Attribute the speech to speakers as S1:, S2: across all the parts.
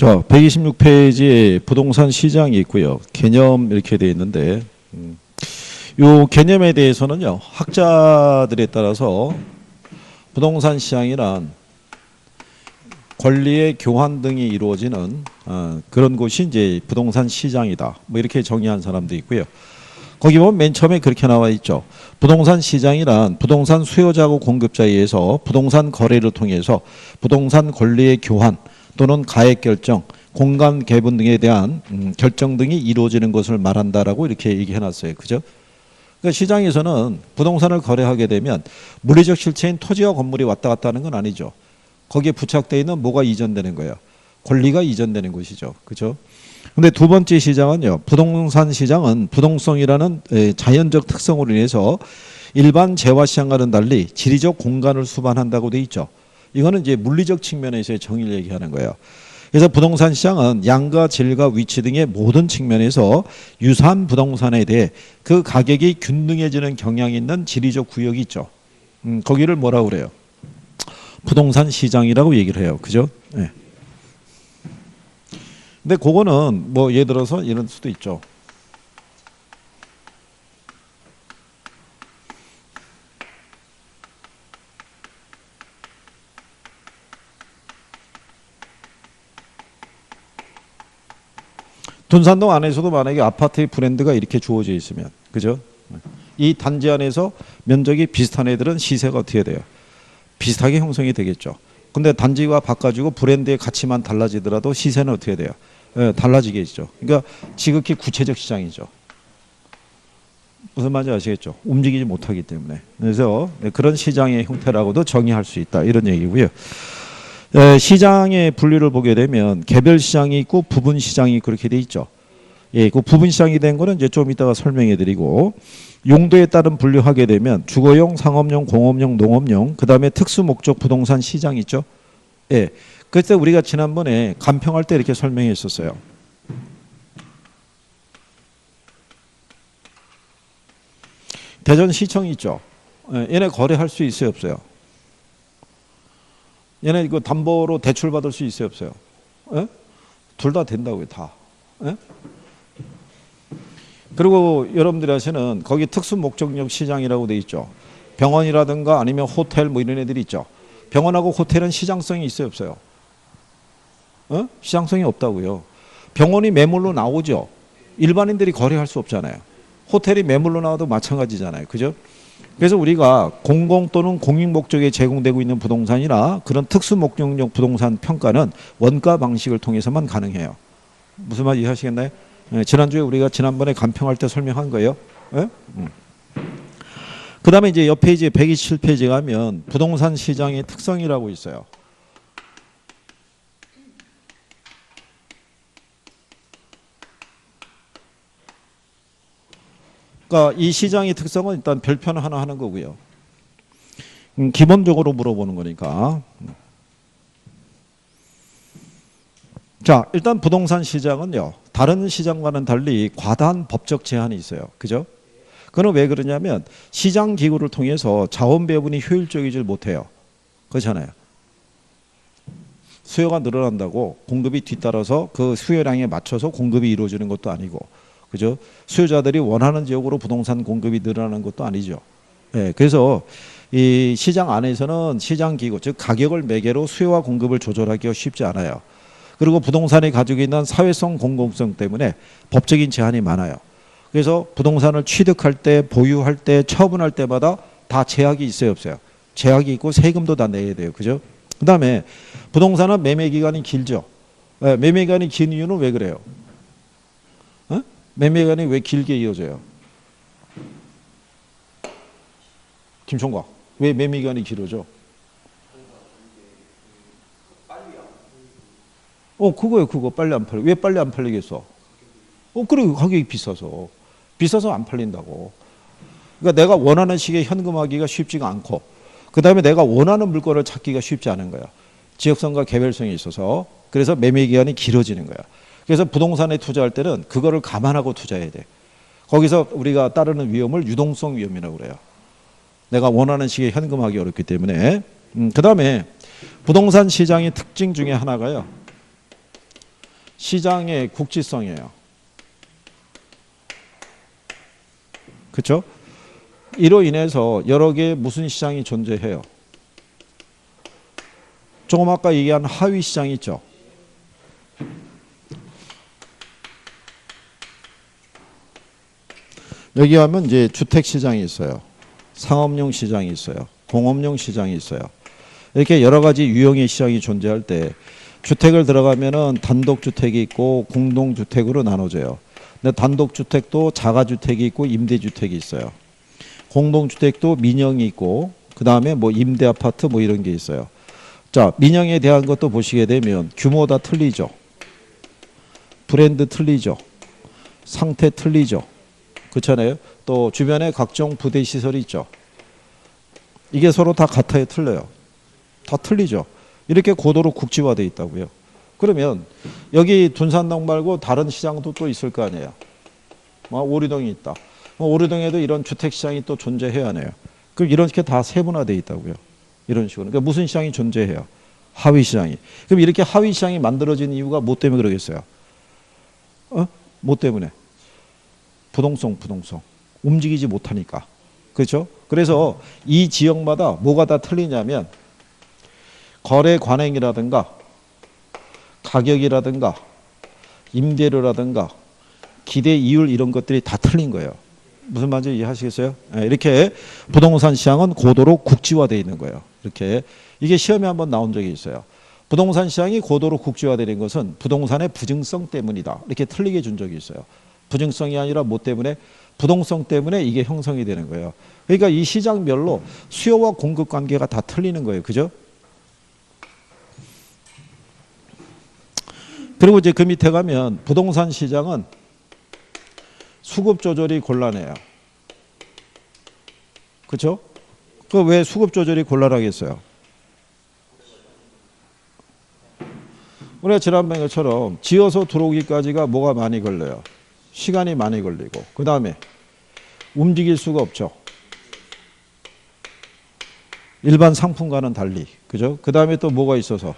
S1: 자, 126페이지에 부동산 시장이 있고요. 개념 이렇게 되어 있는데 요 개념에 대해서는요. 학자들에 따라서 부동산 시장이란 권리의 교환 등이 이루어지는 그런 곳이 이제 부동산 시장이다. 뭐 이렇게 정의한 사람도 있고요. 거기 보면 맨 처음에 그렇게 나와 있죠. 부동산 시장이란 부동산 수요자고 공급자에 의해서 부동산 거래를 통해서 부동산 권리의 교환 또는 가액 결정, 공간 개분 등에 대한 결정 등이 이루어지는 것을 말한다라고 이렇게 얘기해 놨어요. 그죠? 그러니까 시장에서는 부동산을 거래하게 되면 물리적 실체인 토지와 건물이 왔다 갔다 하는 건 아니죠. 거기에 부착되어 있는 뭐가 이전되는 거예요? 권리가 이전되는 것이죠. 그죠? 근데 두 번째 시장은요. 부동산 시장은 부동성이라는 자연적 특성으로 인해서 일반 재화 시장과는 달리 지리적 공간을 수반한다고 돼 있죠. 이거는 이제 물리적 측면에서의 정의를 얘기하는 거예요. 그래서 부동산 시장은 양과 질과 위치 등의 모든 측면에서 유사한 부동산에 대해 그 가격이 균등해지는 경향이 있는 지리적 구역이 있죠. 거기를 뭐라고 그래요? 부동산 시장이라고 얘기를 해요. 그죠? 네. 근데 그거는 뭐 예를 들어서 이런 수도 있죠. 둔산동 안에서도 만약에 아파트의 브랜드가 이렇게 주어져 있으면, 그죠? 이 단지 안에서 면적이 비슷한 애들은 시세가 어떻게 돼요? 비슷하게 형성이 되겠죠. 근데 단지가 바꿔주고 브랜드의 가치만 달라지더라도 시세는 어떻게 돼요? 달라지겠죠. 그러니까 지극히 구체적 시장이죠. 무슨 말인지 아시겠죠? 움직이지 못하기 때문에. 그래서 그런 시장의 형태라고도 정의할 수 있다. 이런 얘기고요. 시장의 분류를 보게 되면 개별 시장이 있고 부분 시장이 그렇게 돼 있죠. 예, 그 부분 시장이 된 거는 이제 좀 이따가 설명해 드리고 용도에 따른 분류하게 되면 주거용, 상업용, 공업용, 농업용, 그다음에 특수 목적 부동산 시장 있죠. 예. 그때 우리가 지난번에 간평할 때 이렇게 설명했었어요. 대전시청 있죠. 예, 얘네 거래할 수 있어요, 없어요? 얘네 이거 담보로 대출 받을 수 있어요, 없어요? 예? 둘 다 된다고요, 다. 예? 그리고 여러분들이 아시는 거기 특수 목적용 시장이라고 돼 있죠. 병원이라든가 아니면 호텔 뭐 이런 애들이 있죠. 병원하고 호텔은 시장성이 있어요, 없어요? 어? 시장성이 없다고요. 병원이 매물로 나오죠. 일반인들이 거래할 수 없잖아요. 호텔이 매물로 나와도 마찬가지잖아요. 그죠? 그래서 우리가 공공 또는 공익 목적에 제공되고 있는 부동산이나 그런 특수 목적용 부동산 평가는 원가 방식을 통해서만 가능해요. 무슨 말 이해하시겠나요? 지난주에 우리가 지난번에 간평할 때 설명한 거예요. 그 다음에 이제 옆 페이지에 127페이지 가면 부동산 시장의 특성이라고 있어요. 그러니까 이 시장의 특성은 일단 별표는 하나 하는 거고요. 기본적으로 물어보는 거니까. 자, 일단 부동산 시장은요. 다른 시장과는 달리 과다한 법적 제한이 있어요. 그죠? 그건 왜 그러냐면 시장 기구를 통해서 자원 배분이 효율적이지 못해요. 그렇잖아요. 수요가 늘어난다고 공급이 뒤따라서 그 수요량에 맞춰서 공급이 이루어지는 것도 아니고, 그죠? 수요자들이 원하는 지역으로 부동산 공급이 늘어나는 것도 아니죠. 예, 그래서 이 시장 안에서는 시장 기구, 즉 가격을 매개로 수요와 공급을 조절하기가 쉽지 않아요. 그리고 부동산이 가지고 있는 사회성 공공성 때문에 법적인 제한이 많아요. 그래서 부동산을 취득할 때, 보유할 때, 처분할 때마다 다 제약이 있어요, 없어요? 제약이 있고 세금도 다 내야 돼요. 그죠? 그 다음에 부동산은 매매 기간이 길죠. 네, 매매 기간이 긴 이유는 왜 그래요? 어? 매매 기간이 왜 길게 이어져요? 김총각, 왜 매매 기간이 길어져? 그거예요. 그거 빨리 안 팔려. 왜 빨리 안 팔리겠어? 그래, 가격이 비싸서. 비싸서 안 팔린다고. 그러니까 내가 원하는 시기에 현금화하기가 쉽지가 않고, 그 다음에 내가 원하는 물건을 찾기가 쉽지 않은 거야. 지역성과 개별성이 있어서. 그래서 매매 기간이 길어지는 거야. 그래서 부동산에 투자할 때는 그거를 감안하고 투자해야 돼. 거기서 우리가 따르는 위험을 유동성 위험이라고 그래요. 내가 원하는 시기에 현금화하기 어렵기 때문에. 그 다음에 부동산 시장의 특징 중에 하나가요. 시장의 국지성이에요. 그렇죠? 이로 인해서 여러 개의 무슨 시장이 존재해요. 조금 아까 얘기한 하위 시장 있죠. 여기 하면 이제 주택 시장이 있어요. 상업용 시장이 있어요. 공업용 시장이 있어요. 이렇게 여러 가지 유형의 시장이 존재할 때 주택을 들어가면은 단독주택이 있고 공동주택으로 나눠져요. 근데 단독주택도 자가주택이 있고 임대주택이 있어요. 공동주택도 민영이 있고 그 다음에 뭐 임대아파트 뭐 이런 게 있어요. 자, 민영에 대한 것도 보시게 되면 규모 다 틀리죠. 브랜드 틀리죠. 상태 틀리죠. 그렇잖아요. 또 주변에 각종 부대 시설이 있죠. 이게 서로 다 같아요, 틀려요? 다 틀리죠. 이렇게 고도로 국지화되어 있다고요. 그러면 여기 둔산동 말고 다른 시장도 또 있을 거 아니에요. 오리동이 있다. 오리동에도 이런 주택시장이 또 존재해야 하네요. 그럼 이렇게 다 세분화되어 있다고요. 이런 식으로. 그러니까 무슨 시장이 존재해요? 하위시장이. 그럼 이렇게 하위시장이 만들어진 이유가 뭐 때문에 그러겠어요? 뭐 때문에? 부동성. 움직이지 못하니까. 그렇죠? 그래서 이 지역마다 뭐가 다 틀리냐면 거래 관행이라든가 가격이라든가 임대료라든가 기대 이율 이런 것들이 다 틀린 거예요. 무슨 말인지 이해하시겠어요? 이렇게 부동산 시장은 고도로 국지화되어 있는 거예요. 이렇게 이게 시험에 한번 나온 적이 있어요. 부동산 시장이 고도로 국지화되는 것은 부동산의 부증성 때문이다. 이렇게 틀리게 준 적이 있어요. 부증성이 아니라 뭐 때문에? 부동성 때문에 이게 형성이 되는 거예요. 그러니까 이 시장별로 수요와 공급 관계가 다 틀리는 거예요. 그죠? 그리고 이제 그 밑에 가면 부동산 시장은 수급 조절이 곤란해요. 그렇죠? 그 왜 수급 조절이 곤란하겠어요? 우리가 지난번에 것처럼 지어서 들어오기까지가 뭐가 많이 걸려요? 시간이 많이 걸리고 그 다음에 움직일 수가 없죠. 일반 상품과는 달리. 그죠? 그 다음에 또 뭐가 있어서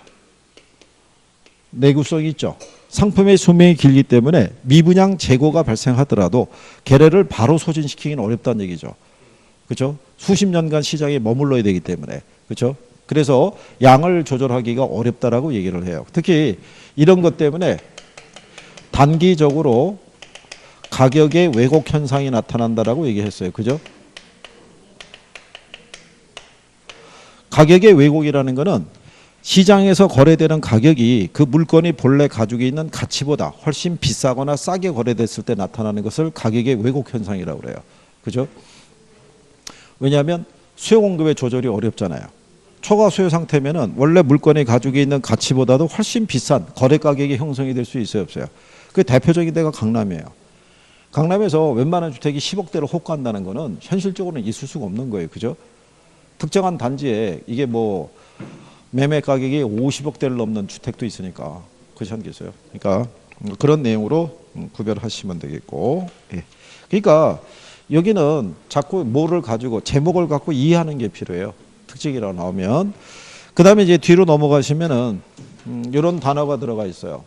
S1: 내구성이 있죠. 상품의 수명이 길기 때문에 미분양 재고가 발생하더라도 계례를 바로 소진시키기는 어렵다는 얘기죠. 그렇죠? 수십 년간 시장에 머물러야 되기 때문에. 그렇죠? 그래서 양을 조절하기가 어렵다라고 얘기를 해요. 특히 이런 것 때문에 단기적으로 가격의 왜곡 현상이 나타난다라고 얘기했어요. 그죠? 가격의 왜곡이라는 것은 시장에서 거래되는 가격이 그 물건이 본래 가지고 있는 가치보다 훨씬 비싸거나 싸게 거래됐을 때 나타나는 것을 가격의 왜곡 현상이라고 그래요. 그죠? 왜냐하면 수요 공급의 조절이 어렵잖아요. 초과 수요 상태면은 원래 물건이 가지고 있는 가치보다도 훨씬 비싼 거래 가격이 형성이 될 수 있어요, 없어요? 그 대표적인 데가 강남이에요. 강남에서 웬만한 주택이 10억대로 호가한다는 거는 현실적으로는 있을 수가 없는 거예요. 그죠? 특정한 단지에 이게 뭐 매매 가격이 50억대를 넘는 주택도 있으니까 그렇지 않겠어요? 그러니까 그런 내용으로 구별하시면 되겠고, 예. 그러니까 여기는 자꾸 뭐를 가지고 제목을 갖고 이해하는 게 필요해요. 특징이라고 나오면 그 다음에 이제 뒤로 넘어가시면은 이런 단어가 들어가 있어요.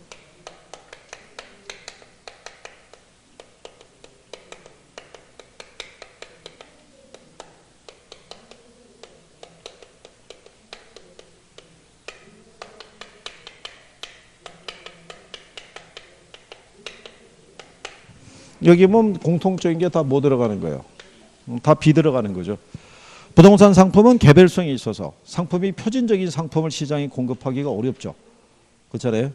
S1: 여기 보면 공통적인 게 다 뭐 들어가는 거예요? 다 비 들어가는 거죠. 부동산 상품은 개별성이 있어서 상품이 표준적인 상품을 시장에 공급하기가 어렵죠. 그렇잖아요.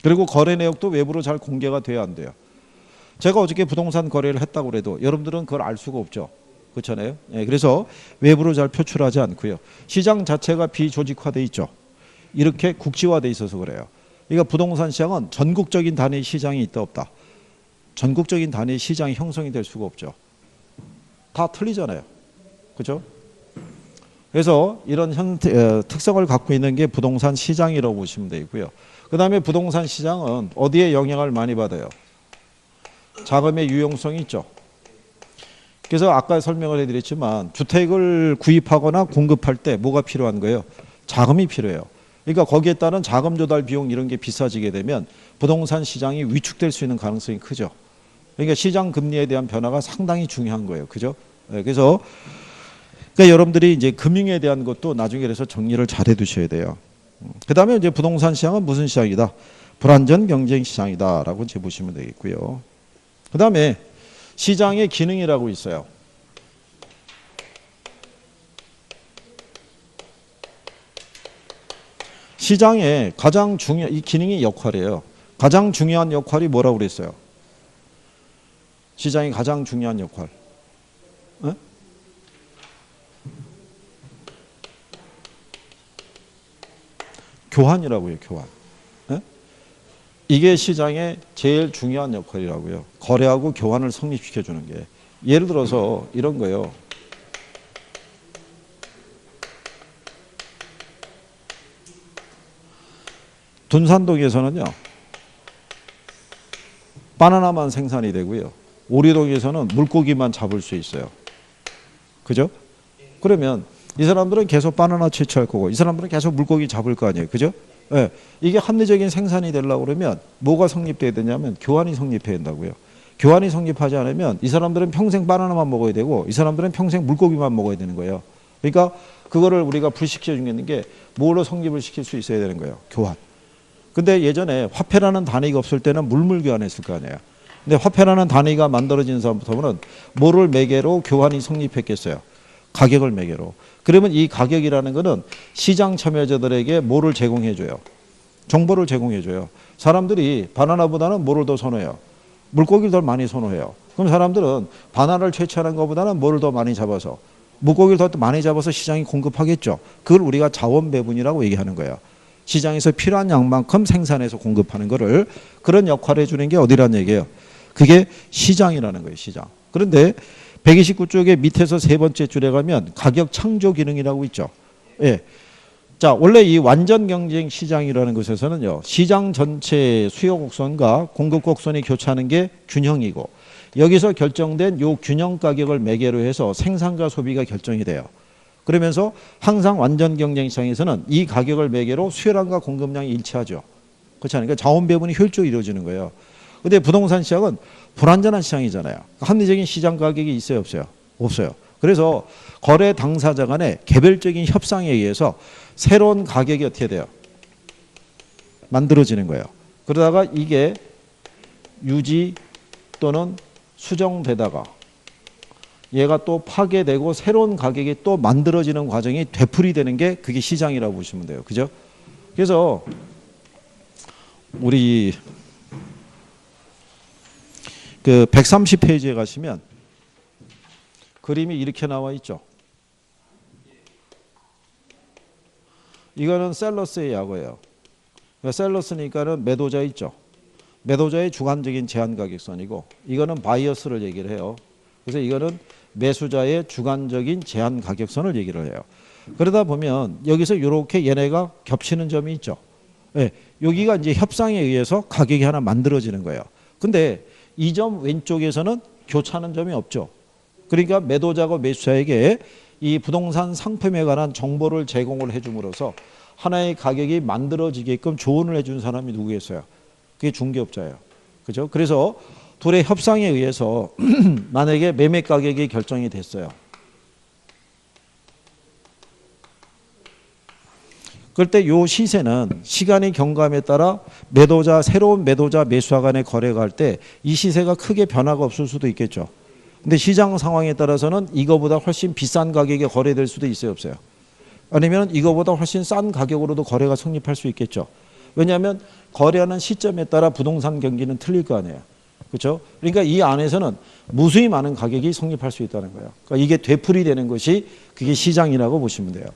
S1: 그리고 거래 내역도 외부로 잘 공개가 돼야 안 돼요. 제가 어저께 부동산 거래를 했다고 해도 여러분들은 그걸 알 수가 없죠. 그렇잖아요. 예, 그래서 외부로 잘 표출하지 않고요. 시장 자체가 비조직화돼 있죠. 이렇게 국지화돼 있어서 그래요. 그러니까 부동산 시장은 전국적인 단위 시장이 있다 없다. 전국적인 단위 시장이 형성이 될 수가 없죠. 다 틀리잖아요. 그죠? 그래서 이런 특성을 갖고 있는 게 부동산 시장이라고 보시면 되고요. 그 다음에 부동산 시장은 어디에 영향을 많이 받아요? 자금의 유용성이 있죠. 그래서 아까 설명을 해드렸지만 주택을 구입하거나 공급할 때 뭐가 필요한 거예요? 자금이 필요해요. 그러니까 거기에 따른 자금 조달 비용 이런 게 비싸지게 되면 부동산 시장이 위축될 수 있는 가능성이 크죠. 그러니까 시장 금리에 대한 변화가 상당히 중요한 거예요. 그죠? 네, 그래서 그러니까 여러분들이 이제 금융에 대한 것도 나중에 그래서 정리를 잘 해두셔야 돼요. 그 다음에 이제 부동산 시장은 무슨 시장이다? 불안전 경쟁 시장이다라고 이제 보시면 되겠고요. 그 다음에 시장의 기능이라고 있어요. 시장의 가장 중요한 이 기능이 역할이에요. 가장 중요한 역할이 뭐라고 그랬어요? 시장이 가장 중요한 역할. 에? 교환이라고요. 교환. 에? 이게 시장의 제일 중요한 역할이라고요. 거래하고 교환을 성립시켜주는 게. 예를 들어서 이런 거예요. 둔산동에서는요. 바나나만 생산이 되고요. 오리동에서는 물고기만 잡을 수 있어요. 그죠? 그러면 이 사람들은 계속 바나나 채취할 거고 이 사람들은 계속 물고기 잡을 거 아니에요. 그죠? 네. 이게 합리적인 생산이 되려고 그러면 뭐가 성립돼야 되냐면 교환이 성립해야 된다고요. 교환이 성립하지 않으면 이 사람들은 평생 바나나만 먹어야 되고 이 사람들은 평생 물고기만 먹어야 되는 거예요. 그러니까 그거를 우리가 불식시켜 주는 게 뭘로 성립을 시킬 수 있어야 되는 거예요. 교환. 근데 예전에 화폐라는 단위가 없을 때는 물물 교환했을 거 아니에요. 근데 화폐라는 단위가 만들어진 사람부터는 뭐를 매개로 교환이 성립했겠어요? 가격을 매개로. 그러면 이 가격이라는 거는 시장 참여자들에게 뭐를 제공해줘요? 정보를 제공해줘요. 사람들이 바나나보다는 뭐를 더 선호해요? 물고기를 더 많이 선호해요. 그럼 사람들은 바나나를 채취하는 것보다는 뭐를 더 많이 잡아서? 물고기를 더 많이 잡아서 시장이 공급하겠죠. 그걸 우리가 자원 배분이라고 얘기하는 거예요. 시장에서 필요한 양만큼 생산해서 공급하는 거를 그런 역할을 해주는 게 어디란 얘기예요? 그게 시장이라는 거예요. 시장. 그런데 129쪽의 밑에서 세 번째 줄에 가면 가격 창조 기능이라고 있죠. 예. 자, 원래 이 완전 경쟁 시장이라는 것에서는요. 시장 전체 수요 곡선과 공급 곡선이 교차하는 게 균형이고 여기서 결정된 요 균형 가격을 매개로 해서 생산과 소비가 결정이 돼요. 그러면서 항상 완전 경쟁 시장에서는 이 가격을 매개로 수요량과 공급량이 일치하죠. 그렇지 않습니까? 자원 배분이 효율적으로 이루어지는 거예요. 근데 부동산 시장은 불안전한 시장이잖아요. 합리적인 시장 가격이 있어요, 없어요? 없어요. 그래서 거래 당사자 간의 개별적인 협상에 의해서 새로운 가격이 어떻게 돼요? 만들어지는 거예요. 그러다가 이게 유지 또는 수정되다가 얘가 또 파괴되고 새로운 가격이 또 만들어지는 과정이 되풀이되는 게 그게 시장이라고 보시면 돼요. 그죠? 그래서 우리 그 130페이지에 가시면 그림이 이렇게 나와 있죠. 이거는 셀러스의 약어예요. 셀러스니까는 매도자 있죠. 매도자의 주관적인 제한 가격선이고 이거는 바이어스를 얘기를 해요. 그래서 이거는 매수자의 주관적인 제한 가격선을 얘기를 해요. 그러다 보면 여기서 이렇게 얘네가 겹치는 점이 있죠. 네, 여기가 이제 협상에 의해서 가격이 하나 만들어지는 거예요. 근데 이 점 왼쪽에서는 교차하는 점이 없죠. 그러니까 매도자가 매수자에게 이 부동산 상품에 관한 정보를 제공을 해줌으로써 하나의 가격이 만들어지게끔 조언을 해준 사람이 누구겠어요? 그게 중개업자예요. 그죠? 그래서 둘의 협상에 의해서 만약에 매매 가격이 결정이 됐어요. 그럴 때 요 시세는 시간의 경감에 따라 새로운 매도자, 매수자 간의 거래가 할 때 이 시세가 크게 변화가 없을 수도 있겠죠. 근데 시장 상황에 따라서는 이거보다 훨씬 비싼 가격에 거래될 수도 있어요, 없어요? 아니면 이거보다 훨씬 싼 가격으로도 거래가 성립할 수 있겠죠. 왜냐하면 거래하는 시점에 따라 부동산 경기는 틀릴 거 아니에요. 그렇죠? 그러니까 이 안에서는 무수히 많은 가격이 성립할 수 있다는 거예요. 그러니까 이게 되풀이되는 것이 그게 시장이라고 보시면 돼요.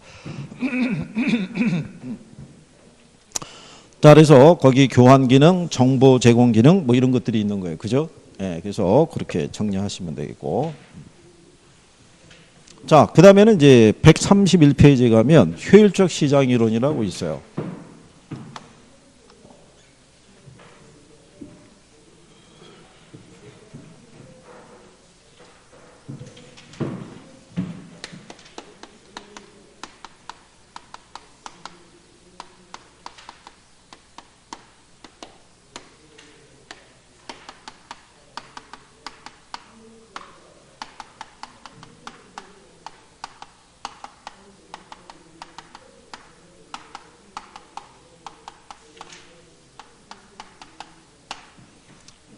S1: 자, 그래서 거기 교환 기능, 정보 제공 기능 뭐 이런 것들이 있는 거예요. 그죠? 예, 그래서 그렇게 정리하시면 되겠고. 자, 그 다음에는 이제 131페이지에 가면 효율적 시장 이론이라고 있어요.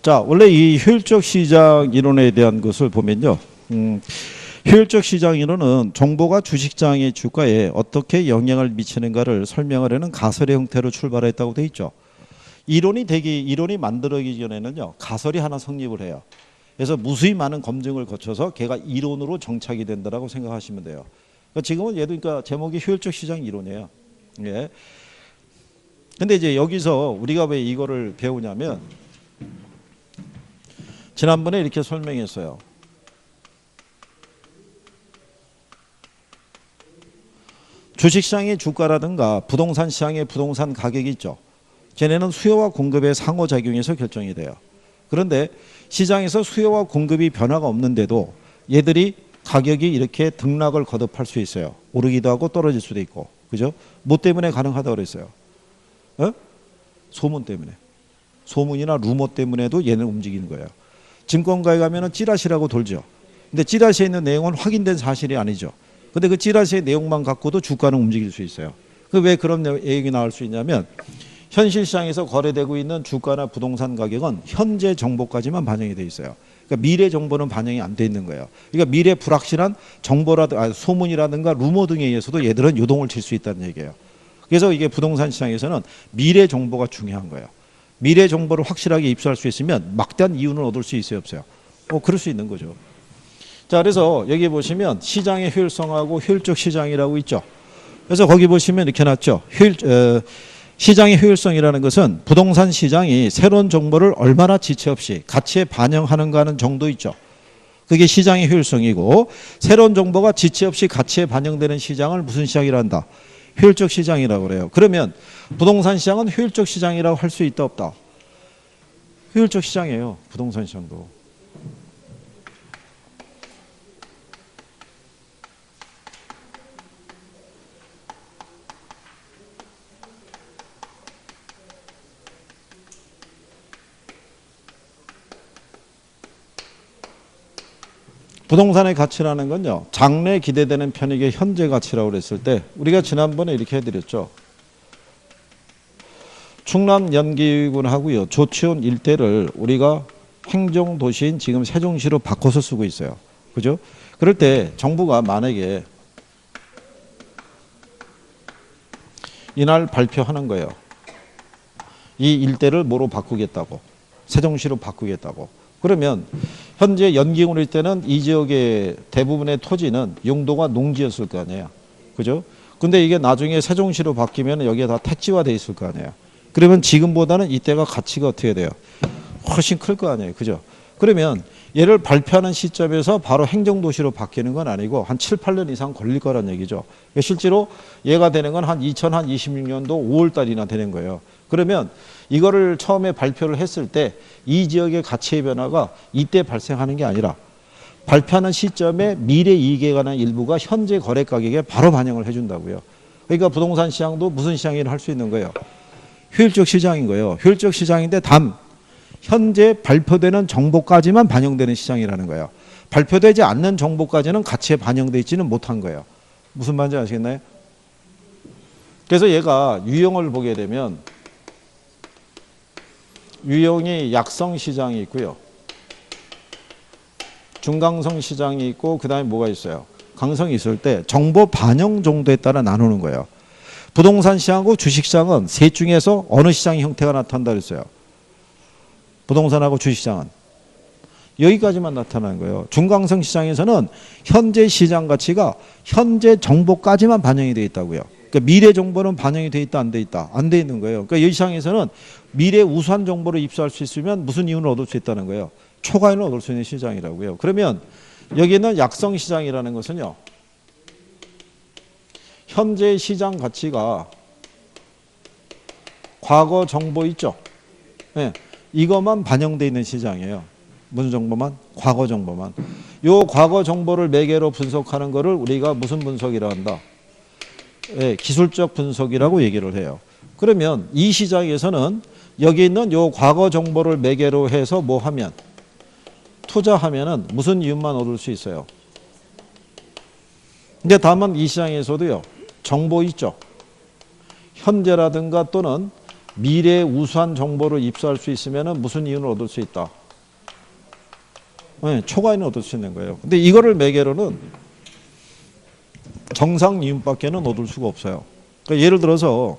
S1: 자, 원래 이 효율적 시장 이론에 대한 것을 보면요. 효율적 시장 이론은 정보가 주식시장의 주가에 어떻게 영향을 미치는가를 설명하려는 가설의 형태로 출발했다고 돼 있죠. 이론이 만들어지기 전에는요. 가설이 하나 성립을 해요. 그래서 무수히 많은 검증을 거쳐서 걔가 이론으로 정착이 된다라고 생각하시면 돼요. 그러니까 지금은 얘도 그러니까 제목이 효율적 시장 이론이에요. 예. 근데 이제 여기서 우리가 왜 이거를 배우냐면 지난번에 이렇게 설명했어요. 주식시장의 주가라든가 부동산 시장의 부동산 가격이 있죠. 쟤네는 수요와 공급의 상호작용에서 결정이 돼요. 그런데 시장에서 수요와 공급이 변화가 없는데도 얘들이 가격이 이렇게 등락을 거듭할 수 있어요. 오르기도 하고 떨어질 수도 있고. 그죠? 뭐 때문에 가능하다고 그랬어요? 소문 때문에. 소문이나 루머 때문에도 얘는 움직이는 거예요. 증권가에 가면은 찌라시라고 돌죠. 근데 찌라시에 있는 내용은 확인된 사실이 아니죠. 근데 그 찌라시의 내용만 갖고도 주가는 움직일 수 있어요. 그 왜 그런 얘기 나올 수 있냐면 현실 시장에서 거래되고 있는 주가나 부동산 가격은 현재 정보까지만 반영이 돼 있어요. 그러니까 미래 정보는 반영이 안 돼 있는 거예요. 그러니까 미래 불확실한 정보라든가 소문이라든가 루머 등에 의해서도 얘들은 요동을 칠 수 있다는 얘기예요. 그래서 이게 부동산 시장에서는 미래 정보가 중요한 거예요. 미래 정보를 확실하게 입수할 수 있으면 막대한 이윤을 얻을 수 있어요, 없어요? 그럴 수 있는 거죠. 자, 그래서 여기 보시면 시장의 효율성하고 효율적 시장이라고 있죠. 그래서 거기 보시면 이렇게 놨죠. 시장의 효율성이라는 것은 부동산 시장이 새로운 정보를 얼마나 지체 없이 가치에 반영하는가 하는 정도 있죠. 그게 시장의 효율성이고 새로운 정보가 지체 없이 가치에 반영되는 시장을 무슨 시장이라 한다? 효율적 시장이라고 그래요. 그러면 부동산 시장은 효율적 시장이라고 할 수 있다 없다? 효율적 시장이에요. 부동산 시장도. 부동산의 가치라는 건요. 장래 기대되는 편익의 현재 가치라고 그랬을 때 우리가 지난번에 이렇게 해드렸죠. 충남 연기군하고요. 조치원 일대를 우리가 행정도시인 지금 세종시로 바꿔서 쓰고 있어요. 그죠? 그럴 때 정부가 만약에 이날 발표하는 거예요. 이 일대를 뭐로 바꾸겠다고. 세종시로 바꾸겠다고. 그러면 현재 연기군일 때는 이 지역의 대부분의 토지는 용도가 농지였을 거 아니에요. 그죠? 근데 이게 나중에 세종시로 바뀌면 여기에 다 택지화돼 있을 거 아니에요. 그러면 지금보다는 이때가 가치가 어떻게 돼요? 훨씬 클 거 아니에요. 그죠? 그러면 얘를 발표하는 시점에서 바로 행정도시로 바뀌는 건 아니고 한 7, 8년 이상 걸릴 거란 얘기죠. 실제로 얘가 되는 건 한 2026년도 5월 달이나 되는 거예요. 그러면 이거를 처음에 발표를 했을 때 이 지역의 가치의 변화가 이때 발생하는 게 아니라 발표하는 시점에 미래 이익에 관한 일부가 현재 거래 가격에 바로 반영을 해준다고요. 그러니까 부동산 시장도 무슨 시장이라 할 수 있는 거예요? 효율적 시장인 거예요. 효율적 시장인데 단 현재 발표되는 정보까지만 반영되는 시장이라는 거예요. 발표되지 않는 정보까지는 가치에 반영되어 있지는 못한 거예요. 무슨 말인지 아시겠나요? 그래서 얘가 유형을 보게 되면 유형이 약성 시장이 있고요. 중강성 시장이 있고 그 다음에 뭐가 있어요? 강성이 있을 때 정보 반영 정도에 따라 나누는 거예요. 부동산 시장하고 주식시장은 셋 중에서 어느 시장의 형태가 나타난다 그랬어요? 부동산하고 주식시장은 여기까지만 나타나는 거예요. 중강성 시장에서는 현재 시장 가치가 현재 정보까지만 반영이 되어 있다고요. 그러니까 미래 정보는 반영이 되어 있다 안 돼 있다? 안 돼 있는 거예요. 그러니까 이 시장에서는 미래 우수한 정보를 입수할 수 있으면 무슨 이윤을 얻을 수 있다는 거예요? 초과이윤을 얻을 수 있는 시장이라고요. 그러면 여기는 약성 시장이라는 것은요. 현재 시장 가치가 과거 정보 있죠? 네. 이것만 반영되어 있는 시장이에요. 무슨 정보만? 과거 정보만. 요 과거 정보를 매개로 분석하는 거를 우리가 무슨 분석이라고 한다? 네, 기술적 분석이라고 얘기를 해요. 그러면 이 시장에서는 여기 있는 요 과거 정보를 매개로 해서 뭐 하면? 투자하면은 무슨 이윤만 얻을 수 있어요? 근데 다만 이 시장에서도요. 정보 있죠. 현재라든가 또는 미래의 우수한 정보를 입수할 수 있으면 무슨 이윤을 얻을 수 있다? 네, 초과인을 얻을 수 있는 거예요. 근데 이거를 매개로는 정상 이윤밖에는 얻을 수가 없어요. 그러니까 예를 들어서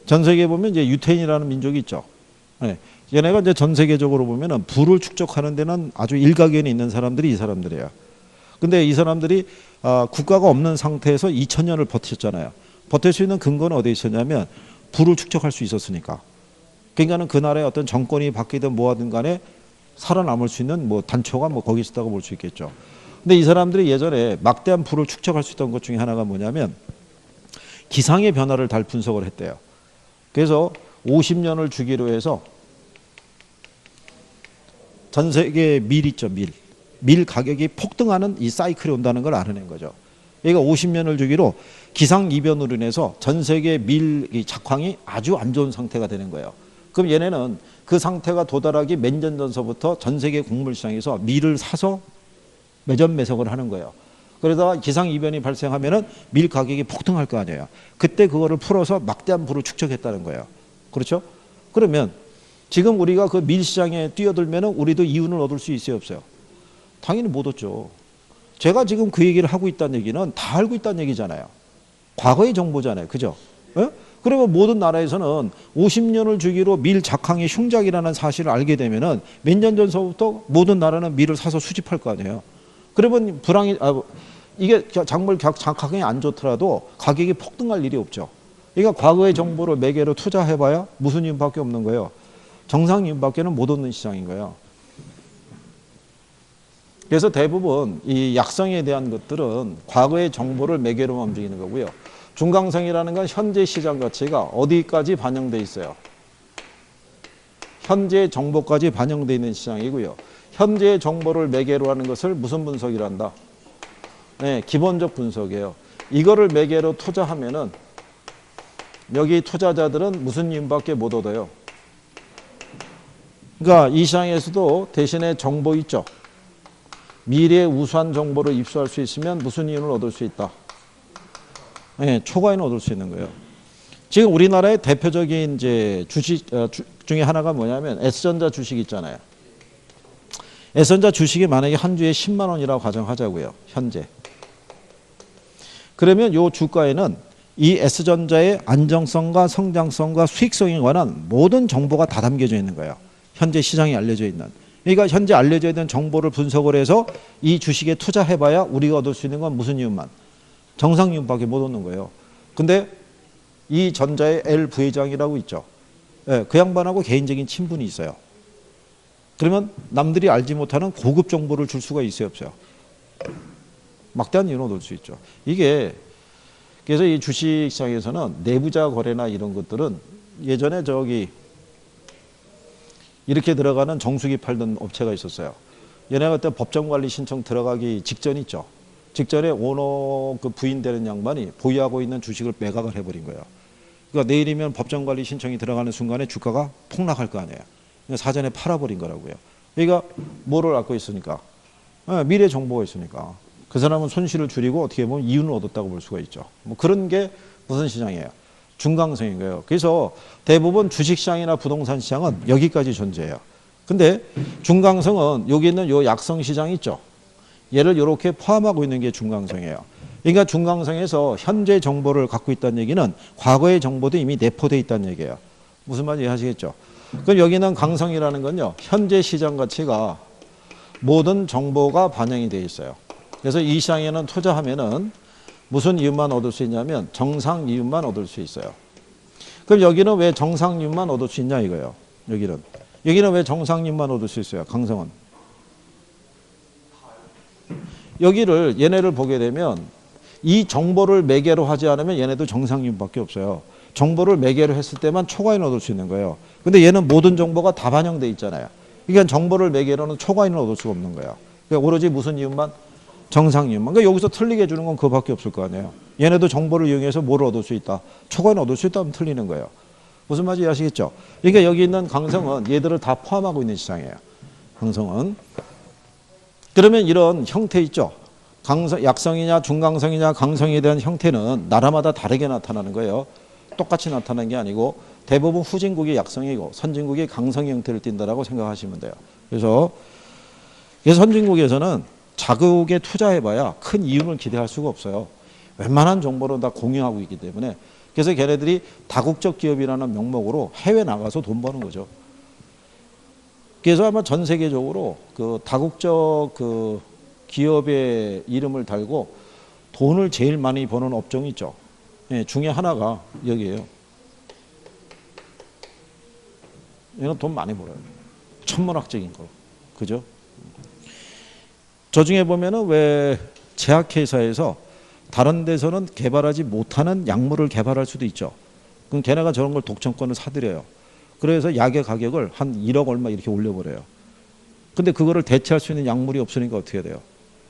S1: 전 세계에 보면 이제 유태인이라는 민족이 있죠. 네. 얘네가 이제 전 세계적으로 보면은 부를 축적하는 데는 아주 일가견이 있는 사람들이 이 사람들이에요. 근데 이 사람들이 국가가 없는 상태에서 2000년을 버텼잖아요. 버틸 수 있는 근거는 어디에 있었냐면 부를 축적할 수 있었으니까. 그러니까는 그 나라의 어떤 정권이 바뀌든 뭐하든 간에 살아남을 수 있는 뭐 단초가 뭐 거기 있었다고 볼 수 있겠죠. 근데 이 사람들이 예전에 막대한 부를 축적할 수 있던 것 중에 하나가 뭐냐면 기상의 변화를 잘 분석을 했대요. 그래서 50년을 주기로 해서 전 세계 밀 있죠, 밀. 밀 가격이 폭등하는 이 사이클이 온다는 걸 알아낸 거죠. 그러니까 50년을 주기로 기상 이변으로 인해서 전 세계 밀 작황이 아주 안 좋은 상태가 되는 거예요. 그럼 얘네는 그 상태가 도달하기 몇 년 전서부터 전 세계 곡물 시장에서 밀을 사서 매점 매석을 하는 거예요. 그러다가 기상 이변이 발생하면은 밀 가격이 폭등할 거 아니에요. 그때 그거를 풀어서 막대한 부를 축적했다는 거예요. 그렇죠? 그러면 지금 우리가 그 밀 시장에 뛰어들면은 우리도 이윤을 얻을 수 있어요, 없어요? 당연히 못 얻죠. 제가 지금 그 얘기를 하고 있다는 얘기는 다 알고 있다는 얘기잖아요. 과거의 정보잖아요. 그죠? 예? 그러면 모든 나라에서는 50년을 주기로 밀 작황이 흉작이라는 사실을 알게 되면은 몇 년 전서부터 모든 나라는 밀을 사서 수집할 거 아니에요. 그러면 이게 작물 작황이 안 좋더라도 가격이 폭등할 일이 없죠. 그러니까 과거의 정보를 매개로 투자해봐야 무슨 이윤밖에 없는 거예요. 정상 이윤밖에는 못 얻는 시장인 거예요. 그래서 대부분 이 약성에 대한 것들은 과거의 정보를 매개로만 움직이는 거고요. 중강성이라는 건 현재 시장 가치가 어디까지 반영돼 있어요. 현재 정보까지 반영돼 있는 시장이고요. 현재 정보를 매개로 하는 것을 무슨 분석이라 한다? 네, 기본적 분석이에요. 이거를 매개로 투자하면은 여기 투자자들은 무슨 이윤밖에 못 얻어요. 그러니까 이 시장에서도 대신에 정보 있죠. 미래의 우수한 정보를 입수할 수 있으면 무슨 이윤을 얻을 수 있다. 네, 초과이는 얻을 수 있는 거예요. 지금 우리나라의 대표적인 이제 주식 중에 하나가 뭐냐면 S전자 주식 있잖아요. S전자 주식이 만약에 한 주에 10만 원이라고 가정하자고요. 현재. 그러면 이 주가에는 이 S전자의 안정성과 성장성과 수익성에 관한 모든 정보가 다 담겨져 있는 거예요. 현재 시장에 알려져 있는. 그러니까 현재 알려져 있는 정보를 분석을 해서 이 주식에 투자해봐야 우리가 얻을 수 있는 건 무슨 이윤만? 정상 이윤밖에 못 얻는 거예요. 근데 이 전자의 L 부회장이라고 있죠. 예, 그 양반하고 개인적인 친분이 있어요. 그러면 남들이 알지 못하는 고급 정보를 줄 수가 있어요, 없어요? 막대한 이윤을 얻을 수 있죠. 이게 그래서 이 주식시장에서는 내부자 거래나 이런 것들은 예전에 이렇게 들어가는 정수기 팔던 업체가 있었어요. 얘네가 그때 법정관리 신청 들어가기 직전 있죠. 직전에 오너 그 부인 되는 양반이 보유하고 있는 주식을 매각을 해버린 거예요. 그러니까 내일이면 법정관리 신청이 들어가는 순간에 주가가 폭락할 거 아니에요. 그러니까 사전에 팔아버린 거라고요. 그러니까 뭐를 갖고 있으니까? 미래 정보가 있으니까. 그 사람은 손실을 줄이고 어떻게 보면 이윤을 얻었다고 볼 수가 있죠. 뭐 그런 게 무슨 시장이에요? 중강성인 거예요. 그래서 대부분 주식시장이나 부동산 시장은 여기까지 존재해요. 근데 중강성은 여기 있는 요 약성 시장 있죠. 얘를 이렇게 포함하고 있는 게 중강성이에요. 그러니까 중강성에서 현재 정보를 갖고 있다는 얘기는 과거의 정보도 이미 내포되어 있다는 얘기예요. 무슨 말인지 이해하시겠죠? 그럼 여기는 강성이라는 건요. 현재 시장 가치가 모든 정보가 반영이 되어 있어요. 그래서 이 시장에는 투자하면은 무슨 이윤만 얻을 수 있냐면 정상 이윤만 얻을 수 있어요. 그럼 여기는 왜 정상 이윤만 얻을 수 있냐 이거예요. 여기는 왜 정상 이윤만 얻을 수 있어요. 강성은. 여기를 얘네를 보게 되면 이 정보를 매개로 하지 않으면 얘네도 정상 이윤밖에 없어요. 정보를 매개로 했을 때만 초과이윤을 얻을 수 있는 거예요. 근데 얘는 모든 정보가 다 반영돼 있잖아요. 그러니까 정보를 매개로는 초과이윤을 얻을 수가 없는 거예요. 그러니까 오로지 무슨 이윤만? 정상 이윤만. 그러니까 여기서 틀리게 해주는 건 그거밖에 없을 거 아니에요. 얘네도 정보를 이용해서 뭐를 얻을 수 있다. 초과이윤을 얻을 수 있다면 틀리는 거예요. 무슨 말인지 아시겠죠? 그러니까 여기 있는 강성은 얘들을 다 포함하고 있는 시장이에요. 강성은. 그러면 이런 형태 있죠. 약성이냐 중강성이냐 강성에 대한 형태는 나라마다 다르게 나타나는 거예요. 똑같이 나타나는 게 아니고 대부분 후진국이 약성이고 선진국이 강성의 형태를 띈다라고 생각하시면 돼요. 그래서 선진국에서는 자국에 투자해봐야 큰 이윤을 기대할 수가 없어요. 웬만한 정보를 다 공유하고 있기 때문에. 그래서 걔네들이 다국적 기업이라는 명목으로 해외 나가서 돈 버는 거죠. 그래서 아마 전 세계적으로 그 다국적 그 기업의 이름을 달고 돈을 제일 많이 버는 업종이 있죠. 예, 중에 하나가 여기에요. 이건 돈 많이 벌어요. 천문학적인 거. 그죠? 저 중에 보면은 왜 제약회사에서 다른 데서는 개발하지 못하는 약물을 개발할 수도 있죠. 그럼 걔네가 저런 걸 독점권을 사들여요. 그래서 약의 가격을 한 1억 얼마 이렇게 올려버려요. 근데 그거를 대체할 수 있는 약물이 없으니까 어떻게 돼요?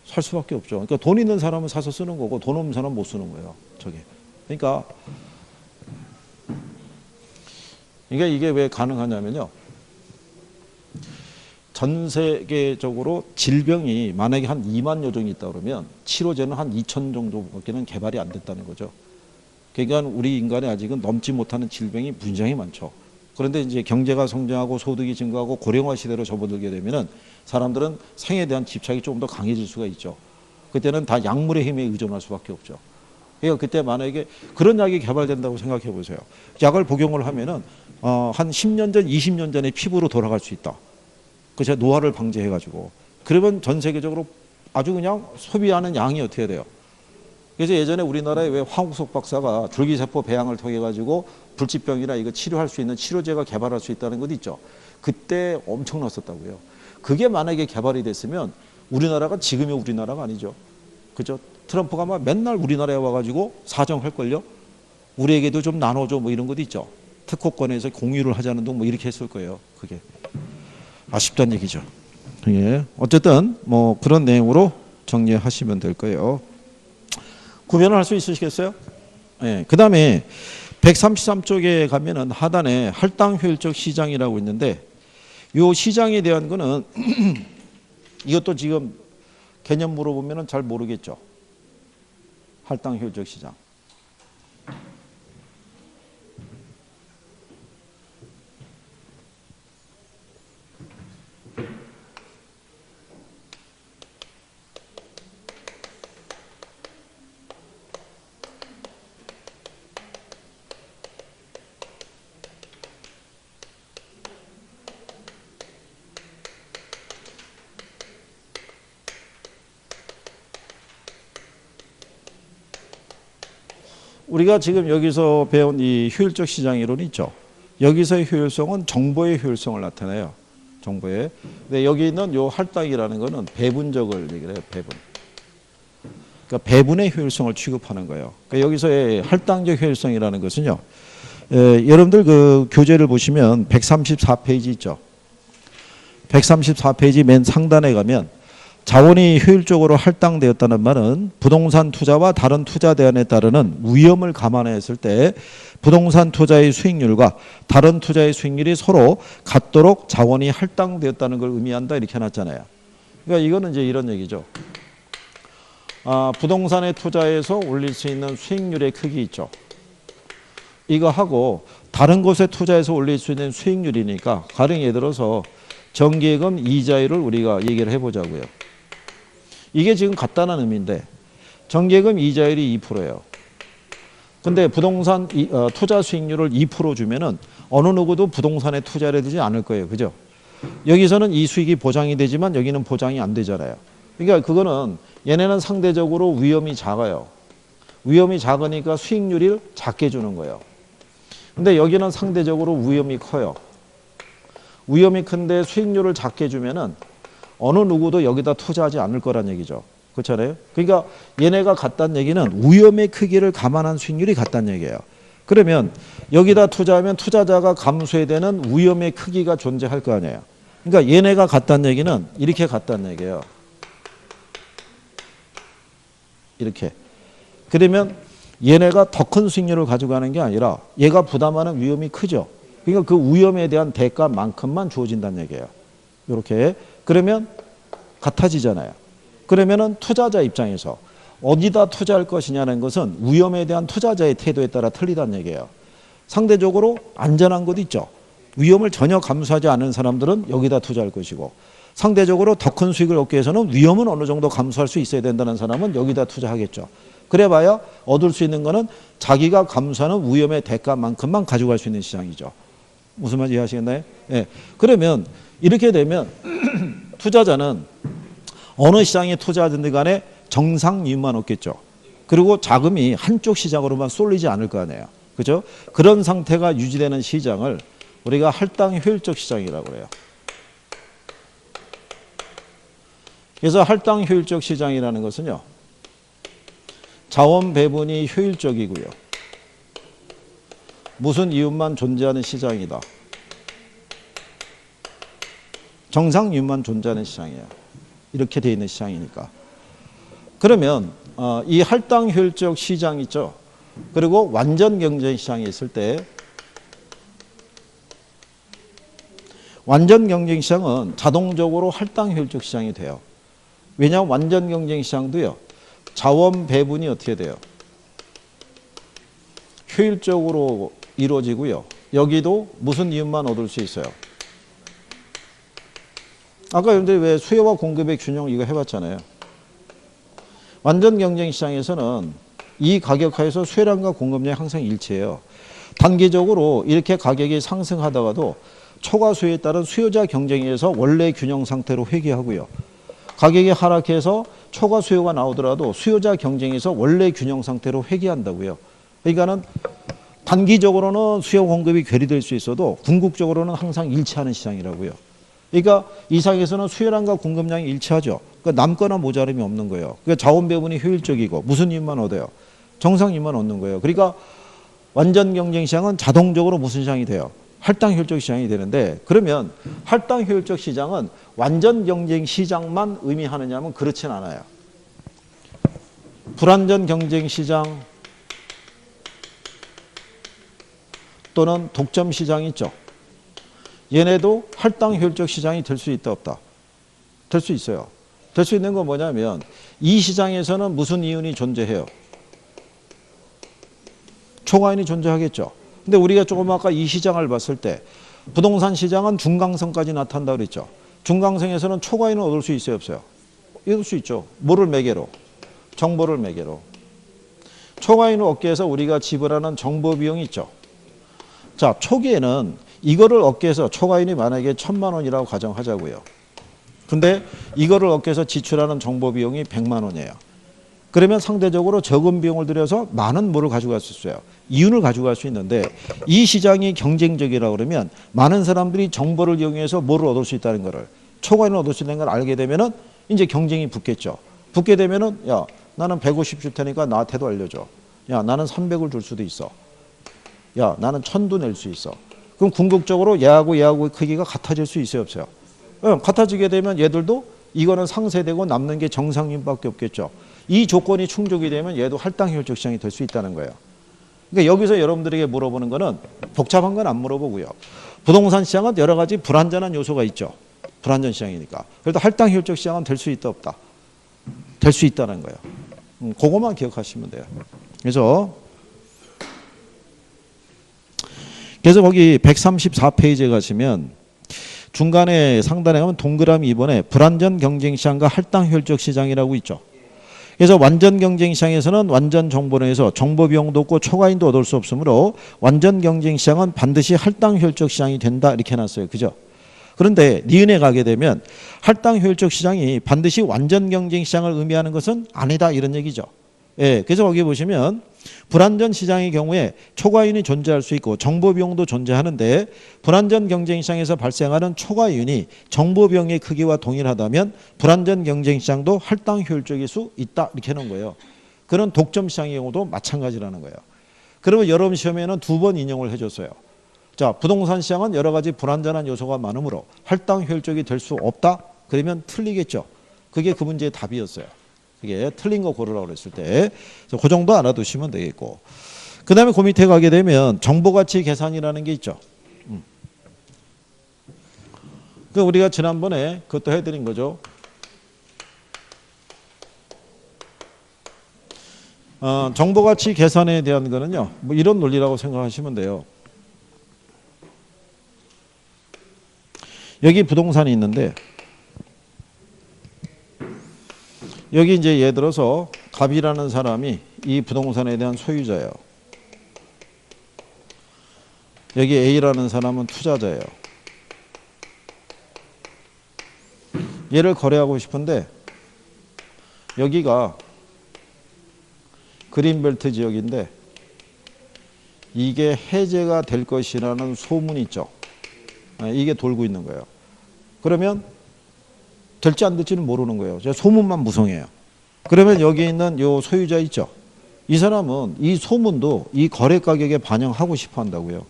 S1: 살 수밖에 없죠. 그러니까 돈 있는 사람은 사서 쓰는 거고 돈 없는 사람은 못 쓰는 거예요. 저게. 그러니까 이게 왜 가능하냐면요. 전 세계적으로 질병이 만약에 한 2만여 종이 있다 그러면 치료제는 한 2천 정도밖에는 개발이 안 됐다는 거죠. 그러니까 우리 인간이 아직은 넘지 못하는 질병이 굉장히 많죠. 그런데 이제 경제가 성장하고 소득이 증가하고 고령화 시대로 접어들게 되면은 사람들은 생에 대한 집착이 조금 더 강해질 수가 있죠. 그때는 다 약물의 힘에 의존할 수밖에 없죠. 그러니까 그때 만약에 그런 약이 개발된다고 생각해 보세요. 약을 복용을 하면은 한 10년 전, 20년 전에 피부로 돌아갈 수 있다. 그래서 노화를 방지해가지고 그러면 전 세계적으로 아주 그냥 소비하는 양이 어떻게 돼요? 그래서 예전에 우리나라에 왜 황우석 박사가 줄기세포 배양을 통해 가지고 불치병이나 이거 치료할 수 있는 치료제가 개발할 수 있다는 것 있죠. 그때 엄청났었다고요. 그게 만약에 개발이 됐으면 우리나라가 지금의 우리나라가 아니죠. 그죠? 트럼프가 막 맨날 우리나라에 와가지고 사정할걸요. 우리에게도 좀 나눠줘 뭐 이런 것도 있죠. 특허권에서 공유를 하자는 둥 뭐 이렇게 했을 거예요. 그게 아쉽다는 얘기죠. 예. 어쨌든 뭐 그런 내용으로 정리하시면 될 거예요. 구별을 할 수 있으시겠어요? 예. 그 다음에 133쪽에 가면은 하단에 할당 효율적 시장이라고 있는데 이 시장에 대한 거는 이것도 지금 개념 물어보면은 잘 모르겠죠. 할당 효율적 시장. 우리가 지금 여기서 배운 이 효율적 시장 이론이 있죠. 여기서의 효율성은 정보의 효율성을 나타내요. 정보의. 근데 여기 있는 요 할당이라는 거는 배분적을 얘기를 해요. 배분. 그러니까 배분의 효율성을 취급하는 거예요. 그러니까 여기서의 할당적 효율성이라는 것은요. 여러분들 그 교재를 보시면 134페이지 있죠. 134페이지 맨 상단에 가면 자원이 효율적으로 할당되었다는 말은 부동산 투자와 다른 투자 대안에 따르는 위험을 감안했을 때 부동산 투자의 수익률과 다른 투자의 수익률이 서로 같도록 자원이 할당되었다는 걸 의미한다 이렇게 해놨잖아요. 그러니까 이거는 이제 이런 얘기죠. 부동산에 투자해서 올릴 수 있는 수익률의 크기 있죠. 이거 하고 다른 곳에 투자해서 올릴 수 있는 수익률이니까 가령 예를 들어서 정기예금 이자율을 우리가 얘기를 해보자고요. 이게 지금 같다는 의미인데 정기예금 이자율이 2%예요. 근데 부동산 투자 수익률을 2% 주면은 어느 누구도 부동산에 투자를 하지 않을 거예요. 그죠? 여기서는 이 수익이 보장이 되지만 여기는 보장이 안 되잖아요. 그러니까 그거는 얘네는 상대적으로 위험이 작아요. 위험이 작으니까 수익률을 작게 주는 거예요. 근데 여기는 상대적으로 위험이 커요. 위험이 큰데 수익률을 작게 주면은 어느 누구도 여기다 투자하지 않을 거란 얘기죠. 그렇잖아요. 그러니까 얘네가 같다는 얘기는 위험의 크기를 감안한 수익률이 같다는 얘기예요. 그러면 여기다 투자하면 투자자가 감수해야 되는 위험의 크기가 존재할 거 아니에요. 그러니까 얘네가 같다는 얘기는 이렇게 같다는 얘기예요. 이렇게. 그러면 얘네가 더 큰 수익률을 가져가는 게 아니라 얘가 부담하는 위험이 크죠. 그러니까 그 위험에 대한 대가만큼만 주어진다는 얘기예요. 이렇게. 그러면 같아지잖아요. 그러면은 투자자 입장에서 어디다 투자할 것이냐는 것은 위험에 대한 투자자의 태도에 따라 틀리다는 얘기예요. 상대적으로 안전한 곳 있죠. 위험을 전혀 감수하지 않은 사람들은 여기다 투자할 것이고, 상대적으로 더 큰 수익을 얻기 위해서는 위험은 어느 정도 감수할 수 있어야 된다는 사람은 여기다 투자하겠죠. 그래봐야 얻을 수 있는 거는 자기가 감수하는 위험의 대가만큼만 가져갈 수 있는 시장이죠. 무슨 말인지 이해하시겠나요? 예. 그러면 이렇게 되면 투자자는 어느 시장에 투자하든지 간에 정상이익만 얻겠죠. 그리고 자금이 한쪽 시장으로만 쏠리지 않을 거 아니에요. 그죠? 그런 상태가 유지되는 시장을 우리가 할당 효율적 시장이라고 해요. 그래서 할당 효율적 시장이라는 것은요, 자원 배분이 효율적이고요, 무슨 이윤만 존재하는 시장이다. 정상 이윤만 존재하는 시장이에요. 이렇게 돼 있는 시장이니까. 그러면 이 할당 효율적 시장 있죠. 그리고 완전 경쟁 시장이 있을 때, 완전 경쟁 시장은 자동적으로 할당 효율적 시장이 돼요. 왜냐하면 완전 경쟁 시장도요, 자원 배분이 어떻게 돼요? 효율적으로 이루어지고요. 여기도 무슨 이윤만 얻을 수 있어요? 아까 여러분들이 왜 수요와 공급의 균형 이거 해봤잖아요. 완전 경쟁 시장에서는 이 가격하에서 수요량과 공급량이 항상 일치해요. 단기적으로 이렇게 가격이 상승하다가도 초과 수요에 따른 수요자 경쟁에 의해서 원래 균형 상태로 회귀하고요. 가격이 하락해서 초과 수요가 나오더라도 수요자 경쟁에서 원래 균형 상태로 회귀한다고요. 그러니까는 단기적으로는 수요 공급이 괴리될 수 있어도 궁극적으로는 항상 일치하는 시장이라고요. 그러니까 이 상에서는 수요량과 공급량이 일치하죠. 그러니까 남거나 모자름이 없는 거예요. 그러니까 자원 배분이 효율적이고 무슨 이윤만 얻어요? 정상 이윤만 얻는 거예요. 그러니까 완전 경쟁 시장은 자동적으로 무슨 시장이 돼요? 할당 효율적 시장이 되는데, 그러면 할당 효율적 시장은 완전 경쟁 시장만 의미하느냐면 그렇진 않아요. 불완전 경쟁 시장 또는 독점 시장 있죠. 얘네도 할당 효율적 시장이 될 수 있다 없다? 될 수 있어요. 될 수 있는 건 뭐냐면 이 시장에서는 무슨 이윤이 존재해요? 초과이윤이 존재하겠죠. 근데 우리가 조금 아까 이 시장을 봤을 때 부동산 시장은 중강성까지 나타난다고 그랬죠. 중강성에서는 초과이윤을 얻을 수 있어요 없어요? 얻을 수 있죠. 뭐를 매개로? 정보를 매개로. 초과이윤을 얻기 위해서 우리가 지불하는 정보 비용이 있죠. 자, 초기에는 이거를 얻기 위해서 초과이윤이 만약에 1,000만 원이라고 가정하자고요. 근데 이거를 얻기 위해서 지출하는 정보 비용이 100만 원이에요. 그러면 상대적으로 적은 비용을 들여서 많은 뭐를 가져갈 수 있어요? 이윤을 가져갈 수 있는데, 이 시장이 경쟁적이라고 그러면 많은 사람들이 정보를 이용해서 뭐를 얻을 수 있다는 거를, 초과이윤을 얻을 수 있는 걸 알게 되면은 이제 경쟁이 붙겠죠. 붙게 되면은 야, 나는 150 줄 테니까 나한테도 알려줘. 야, 나는 300을 줄 수도 있어. 야, 나는 1000도 낼 수 있어. 그럼 궁극적으로 얘하고 크기가 같아질 수 있어요 없어요? 같아지게 되면 얘들도 이거는 상쇄되고 남는 게 정상인밖에 없겠죠. 이 조건이 충족이 되면 얘도 할당 효율적 시장이 될 수 있다는 거예요. 그러니까 여기서 여러분들에게 물어보는 거는 복잡한 건 안 물어보고요. 부동산 시장은 여러 가지 불안전한 요소가 있죠. 불안전 시장이니까. 그래도 할당 효율적 시장은 될 수 있다 없다? 될 수 있다는 거예요. 그것만 기억하시면 돼요. 그래서 거기 134페이지에 가시면 중간에 상단에 가면 동그라미 2번에 불완전 경쟁 시장과 할당 효율적 시장이라고 있죠. 그래서 완전 경쟁 시장에서는 완전 정보원에서 정보 비용도 없고 초과이윤도 얻을 수 없으므로 완전 경쟁 시장은 반드시 할당 효율적 시장이 된다 이렇게 해놨어요. 그죠? 그런데 니은에 가게 되면 할당 효율적 시장이 반드시 완전 경쟁 시장을 의미하는 것은 아니다 이런 얘기죠. 예, 그래서 거기 보시면 불완전 시장의 경우에 초과이윤이 존재할 수 있고 정보 비용도 존재하는데, 불완전 경쟁 시장에서 발생하는 초과이윤이 정보 비용의 크기와 동일하다면 불완전 경쟁 시장도 할당 효율적일 수 있다 이렇게 해놓은 거예요. 그런 독점 시장의 경우도 마찬가지라는 거예요. 그러면 여러분 시험에는 2번 인용을 해줬어요. 자, 부동산 시장은 여러 가지 불완전한 요소가 많으므로 할당 효율적이 될 수 없다? 그러면 틀리겠죠. 그게 그 문제의 답이었어요. 그게 틀린 거 고르라고 그랬을 때. 그 정도 알아두시면 되겠고. 그 다음에 그 밑에 가게 되면 정보가치 계산이라는 게 있죠. 그 우리가 지난번에 그것도 해드린 거죠. 정보가치 계산에 대한 거는요, 뭐 이런 논리라고 생각하시면 돼요. 여기 부동산이 있는데 여기 이제 예를 들어서 갑이라는 사람이 이 부동산에 대한 소유자예요. 여기 A라는 사람은 투자자예요. 얘를 거래하고 싶은데 여기가 그린벨트 지역인데 이게 해제가 될 것이라는 소문이 있죠. 이게 돌고 있는 거예요. 그러면 될지 안 될지는 모르는 거예요. 소문만 무성해요. 그러면 여기 있는 요 소유자 있죠. 이 사람은 이 소문도 이 거래 가격에 반영하고 싶어 한다고요.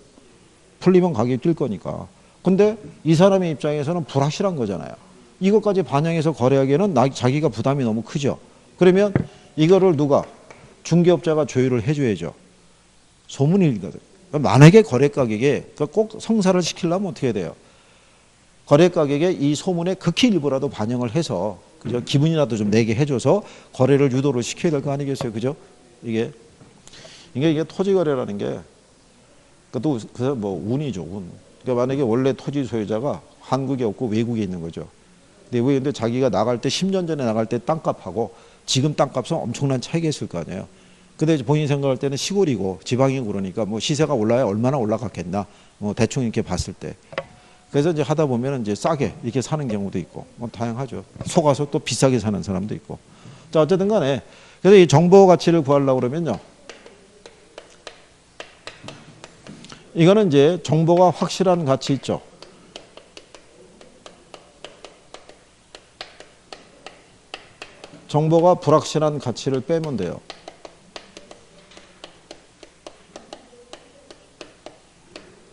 S1: 풀리면 가격이 뛸 거니까. 근데 이 사람의 입장에서는 불확실한 거잖아요. 이것까지 반영해서 거래하기에는 자기가 부담이 너무 크죠. 그러면 이거를 누가? 중개업자가 조율을 해줘야죠. 소문이거든. 만약에 거래 가격에 꼭 성사를 시키려면 어떻게 해야 돼요? 거래 가격에 이 소문에 극히 일부라도 반영을 해서 그죠? 기분이라도 좀 내게 해줘서 거래를 유도를 시켜야 될 거 아니겠어요, 그죠? 이게 토지 거래라는 게 그것도 그래서 뭐 운이죠, 운. 그러니까 만약에 원래 토지 소유자가 한국에 없고 외국에 있는 거죠. 근데 자기가 나갈 때 10년 전에 나갈 때 땅값하고 지금 땅값은 엄청난 차이가 있을 거 아니에요. 근데 본인 생각할 때는 시골이고 지방이고 그러니까 뭐 시세가 올라야 얼마나 올라갔겠나. 뭐 대충 이렇게 봤을 때. 그래서 이제 하다 보면 이제 싸게 이렇게 사는 경우도 있고 뭐 다양하죠. 속아서 또 비싸게 사는 사람도 있고. 자, 어쨌든 간에 그래서 이 정보 가치를 구하려고 그러면요. 이거는 이제 정보가 확실한 가치 있죠. 정보가 불확실한 가치를 빼면 돼요.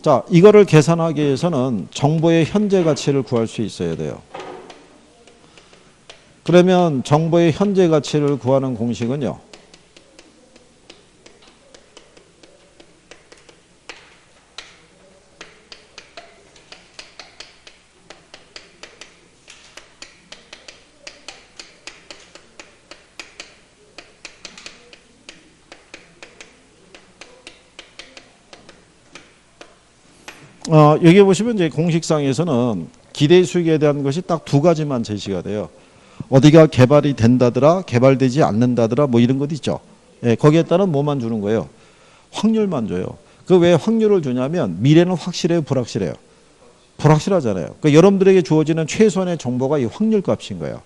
S1: 자, 이거를 계산하기 위해서는 정보의 현재 가치를 구할 수 있어야 돼요. 그러면 정보의 현재 가치를 구하는 공식은요. 여기 보시면 이제 공식상에서는 기대 수익에 대한 것이 딱 두 가지만 제시가 돼요. 어디가 개발이 된다더라, 개발되지 않는다더라, 뭐 이런 것 있죠. 예, 거기에 따른 뭐만 주는 거예요? 확률만 줘요. 그 왜 확률을 주냐면 미래는 확실해요, 불확실해요? 불확실하잖아요. 그러니까 여러분들에게 주어지는 최소한의 정보가 이 확률 값인 거예요.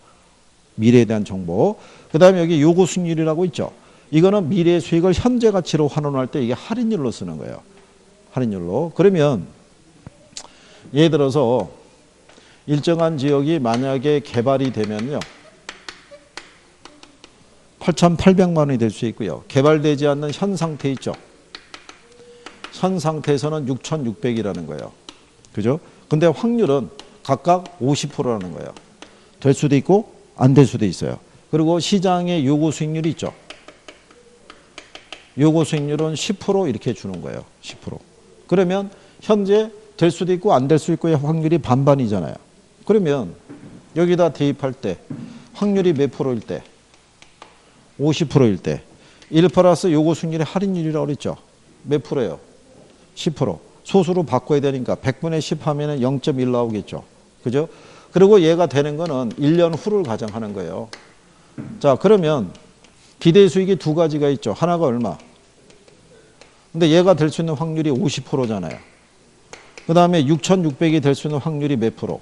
S1: 미래에 대한 정보. 그 다음에 여기 요구 수익률이라고 있죠. 이거는 미래의 수익을 현재 가치로 환원할 때 이게 할인율로 쓰는 거예요. 할인율로. 그러면 예를 들어서 일정한 지역이 만약에 개발이 되면요. 8,800만 원이 될 수 있고요. 개발되지 않는 현 상태 있죠. 현 상태에서는 6,600이라는 거예요. 그죠? 근데 확률은 각각 50%라는 거예요. 될 수도 있고 안 될 수도 있어요. 그리고 시장의 요구 수익률이 있죠. 요구 수익률은 10% 이렇게 주는 거예요. 10%. 그러면 현재 될 수도 있고 안 될 수 있고의 확률이 반반이잖아요. 그러면 여기다 대입할 때 확률이 몇 프로일 때? 50%일 때 1 플러스 요구 수익률의 할인율이라고 그랬죠. 몇 프로예요? 10%. 소수로 바꿔야 되니까 100분의 10 하면 0.1 나오겠죠. 그죠? 그리고 얘가 되는 거는 1년 후를 가정하는 거예요. 자, 그러면 기대 수익이 두 가지가 있죠. 하나가 얼마? 근데 얘가 될 수 있는 확률이 50%잖아요. 그 다음에 6,600이 될 수 있는 확률이 몇 프로?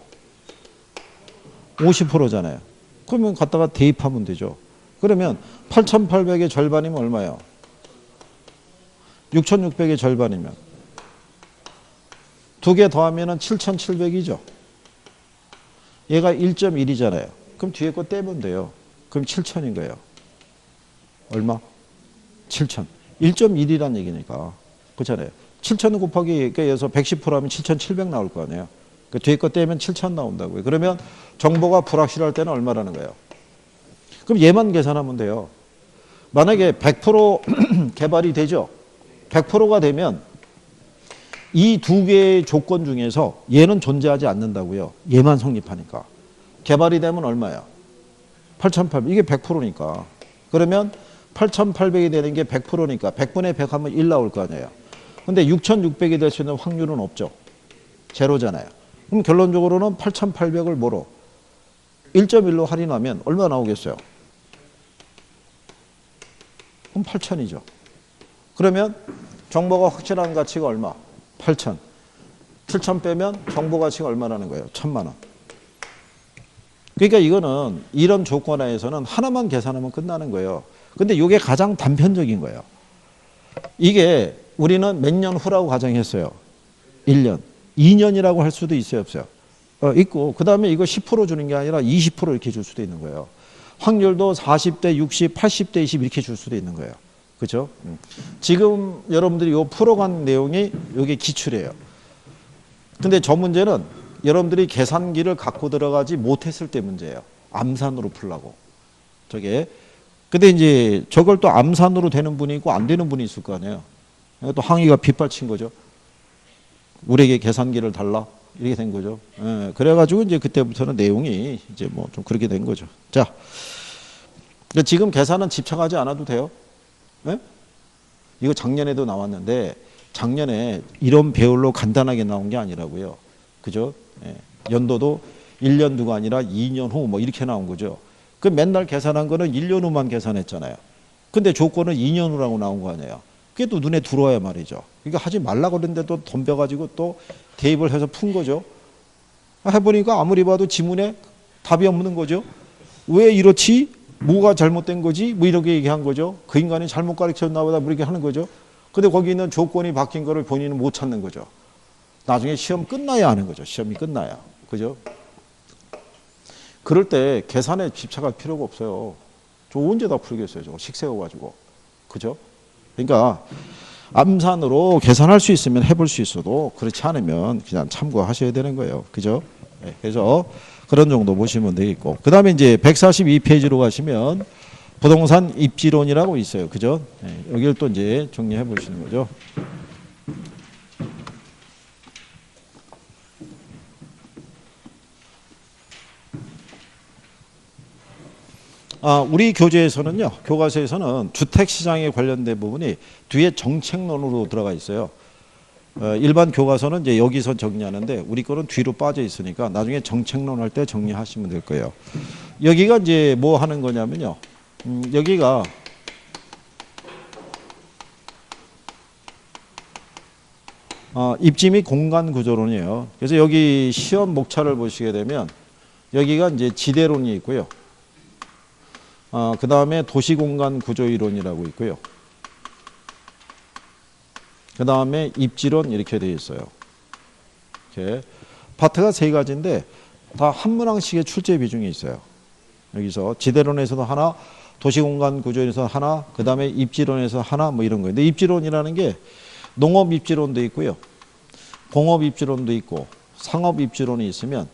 S1: 50%잖아요. 그러면 갖다가 대입하면 되죠. 그러면 8,800의 절반이면 얼마예요? 6,600의 절반이면 두 개 더하면 7,700이죠. 얘가 1.1이잖아요. 그럼 뒤에 거 떼면 돼요. 그럼 7,000인 거예요. 얼마? 7,000. 1.1이란 얘기니까. 그렇잖아요. 7,000 곱하기 그래서 110% 하면 7,700 나올 거 아니에요. 그 뒤에 거 떼면 7,000 나온다고요. 그러면 정보가 불확실할 때는 얼마라는 거예요? 그럼 얘만 계산하면 돼요. 만약에 100% 개발이 되죠. 100%가 되면 이 두 개의 조건 중에서 얘는 존재하지 않는다고요. 얘만 성립하니까. 개발이 되면 얼마야? 8,800. 이게 100%니까. 그러면 8,800이 되는 게 100%니까 100분의 100 하면 1 나올 거 아니에요. 근데 6,600이 될 수 있는 확률은 없죠. 제로잖아요. 그럼 결론적으로는 8,800을 뭐로? 1.1로 할인하면 얼마 나오겠어요? 그럼 8,000이죠. 그러면 정보가 확실한 가치가 얼마? 8,000. 7,000 빼면 정보 가치가 얼마라는 거예요? 1,000만 원. 그러니까 이거는 이런 조건 하에서는 하나만 계산하면 끝나는 거예요. 근데 이게 가장 단편적인 거예요. 이게 우리는 몇 년 후라고 가정했어요. 1년. 2년이라고 할 수도 있어요, 없어요? 있고, 그 다음에 이거 10% 주는 게 아니라 20% 이렇게 줄 수도 있는 거예요. 확률도 40대 60, 80대 20 이렇게 줄 수도 있는 거예요. 그죠? 지금 여러분들이 요 풀어간 내용이 이게 기출이에요. 근데 저 문제는 여러분들이 계산기를 갖고 들어가지 못했을 때 문제예요. 암산으로 풀라고. 저게. 근데 이제 저걸 또 암산으로 되는 분이 있고 안 되는 분이 있을 거 아니에요. 또 항의가 빗발친 거죠. 우리에게 계산기를 달라. 이렇게 된 거죠. 예, 그래가지고 이제 그때부터는 내용이 이제 뭐 좀 그렇게 된 거죠. 자. 지금 계산은 집착하지 않아도 돼요. 예? 이거 작년에도 나왔는데 작년에 이런 배열로 간단하게 나온 게 아니라고요. 그죠? 예. 연도도 1년 두가 아니라 2년 후 뭐 이렇게 나온 거죠. 그 맨날 계산한 거는 1년 후만 계산했잖아요. 근데 조건은 2년 후라고 나온 거 아니에요. 그게 또 눈에 들어와야 말이죠. 그러니까 하지 말라고 그랬는데 또 덤벼가지고 또 대입을 해서 푼 거죠. 해보니까 아무리 봐도 지문에 답이 없는 거죠. 왜 이렇지? 뭐가 잘못된 거지? 뭐 이렇게 얘기한 거죠. 그 인간이 잘못 가르쳤나 보다 뭐 이렇게 하는 거죠. 근데 거기 있는 조건이 바뀐 거를 본인은 못 찾는 거죠. 나중에 시험 끝나야 하는 거죠. 시험이 끝나야. 그죠? 그럴 때 계산에 집착할 필요가 없어요. 저 언제 다 풀겠어요. 저거 식세워가지고. 그죠? 그러니까 암산으로 계산할 수 있으면 해볼 수 있어도 그렇지 않으면 그냥 참고하셔야 되는 거예요. 그죠? 네, 그래서 그런 정도 보시면 되겠고. 그 다음에 이제 142페이지로 가시면 부동산 입지론이라고 있어요. 그죠? 네, 여기를 또 이제 정리해 보시는 거죠. 우리 교재에서는요, 교과서에서는 주택시장에 관련된 부분이 뒤에 정책론으로 들어가 있어요. 일반 교과서는 이제 여기서 정리하는데 우리 거는 뒤로 빠져 있으니까 나중에 정책론 할 때 정리하시면 될 거예요. 여기가 이제 뭐 하는 거냐면요. 여기가 입지 및 공간 구조론이에요. 그래서 여기 시험 목차를 보시게 되면 여기가 이제 지대론이 있고요. 그 다음에 도시공간 구조이론이라고 있고요. 그 다음에 입지론 이렇게 되어 있어요. 이렇게 파트가 세 가지인데 다 한 문항씩의 출제 비중이 있어요. 여기서 지대론에서도 하나, 도시공간 구조에서 하나, 그 다음에 입지론에서 하나 뭐 이런 거예요. 근데 입지론이라는 게 농업 입지론도 있고요. 공업 입지론도 있고 상업 입지론이 있으면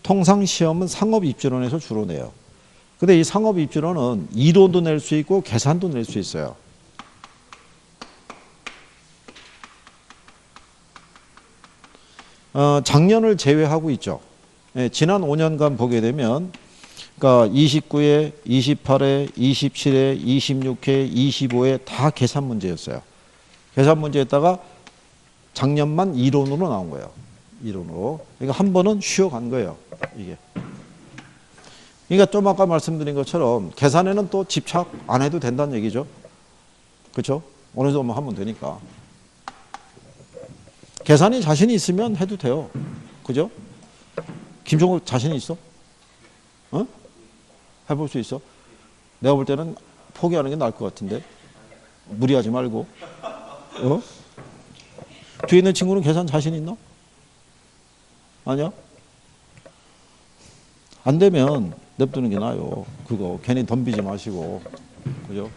S1: 통상 시험은 상업 입지론에서 주로 내요. 근데 이 상업 입지론은 이론도 낼 수 있고 계산도 낼 수 있어요. 작년을 제외하고 있죠. 예, 지난 5년간 보게 되면 그러니까 29회, 28회, 27회, 26회, 25회 다 계산 문제였어요. 계산 문제에다가 작년만 이론으로 나온 거예요. 이론으로. 그러니까 한 번은 쉬어간 거예요. 이게. 그러니까 좀 아까 말씀드린 것처럼 계산에는 또 집착 안 해도 된다는 얘기죠. 그렇죠? 어느 정도 하면 되니까. 계산이 자신이 있으면 해도 돼요. 그죠? 김종국 자신이 있어? 어? 해볼 수 있어? 내가 볼 때는 포기하는 게 나을 것 같은데. 무리하지 말고. 어? 뒤에 있는 친구는 계산 자신 있나? 아니야? 안 되면 냅두는 게 나아요. 그거 괜히 덤비지 마시고. 그죠?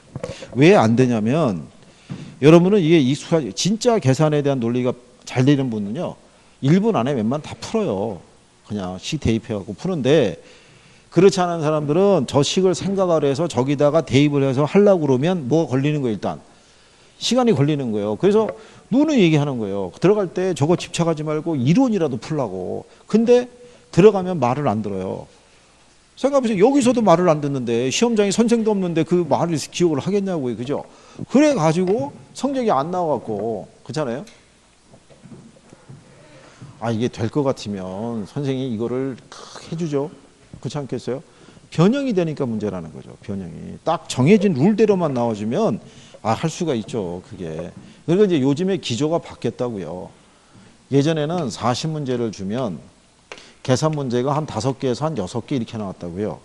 S1: 왜 안 되냐면 여러분은 이게 익숙하지, 진짜 계산에 대한 논리가 잘 되는 분은요, 1분 안에 웬만하면 다 풀어요. 그냥 식 대입해갖고 푸는데, 그렇지 않은 사람들은 저 식을 생각을 해서 저기다가 대입을 해서 하려고 그러면 뭐가 걸리는 거예요, 일단. 시간이 걸리는 거예요. 그래서 누누이 얘기하는 거예요. 들어갈 때 저거 집착하지 말고 이론이라도 풀라고. 근데 들어가면 말을 안 들어요. 생각해보세요. 여기서도 말을 안 듣는데 시험장에 선생도 없는데 그 말을 기억을 하겠냐고요. 그죠? 그래가지고 성적이 안 나와갖고. 그렇잖아요? 아, 이게 될 것 같으면 선생님이 이거를 해주죠. 그렇지 않겠어요? 변형이 되니까 문제라는 거죠. 변형이. 딱 정해진 룰대로만 나와주면 할 수가 있죠. 그게. 그리고 이제 요즘에 기조가 바뀌었다고요. 예전에는 40문제를 주면 계산 문제가 한 5개에서 한 6개 이렇게 나왔다고요.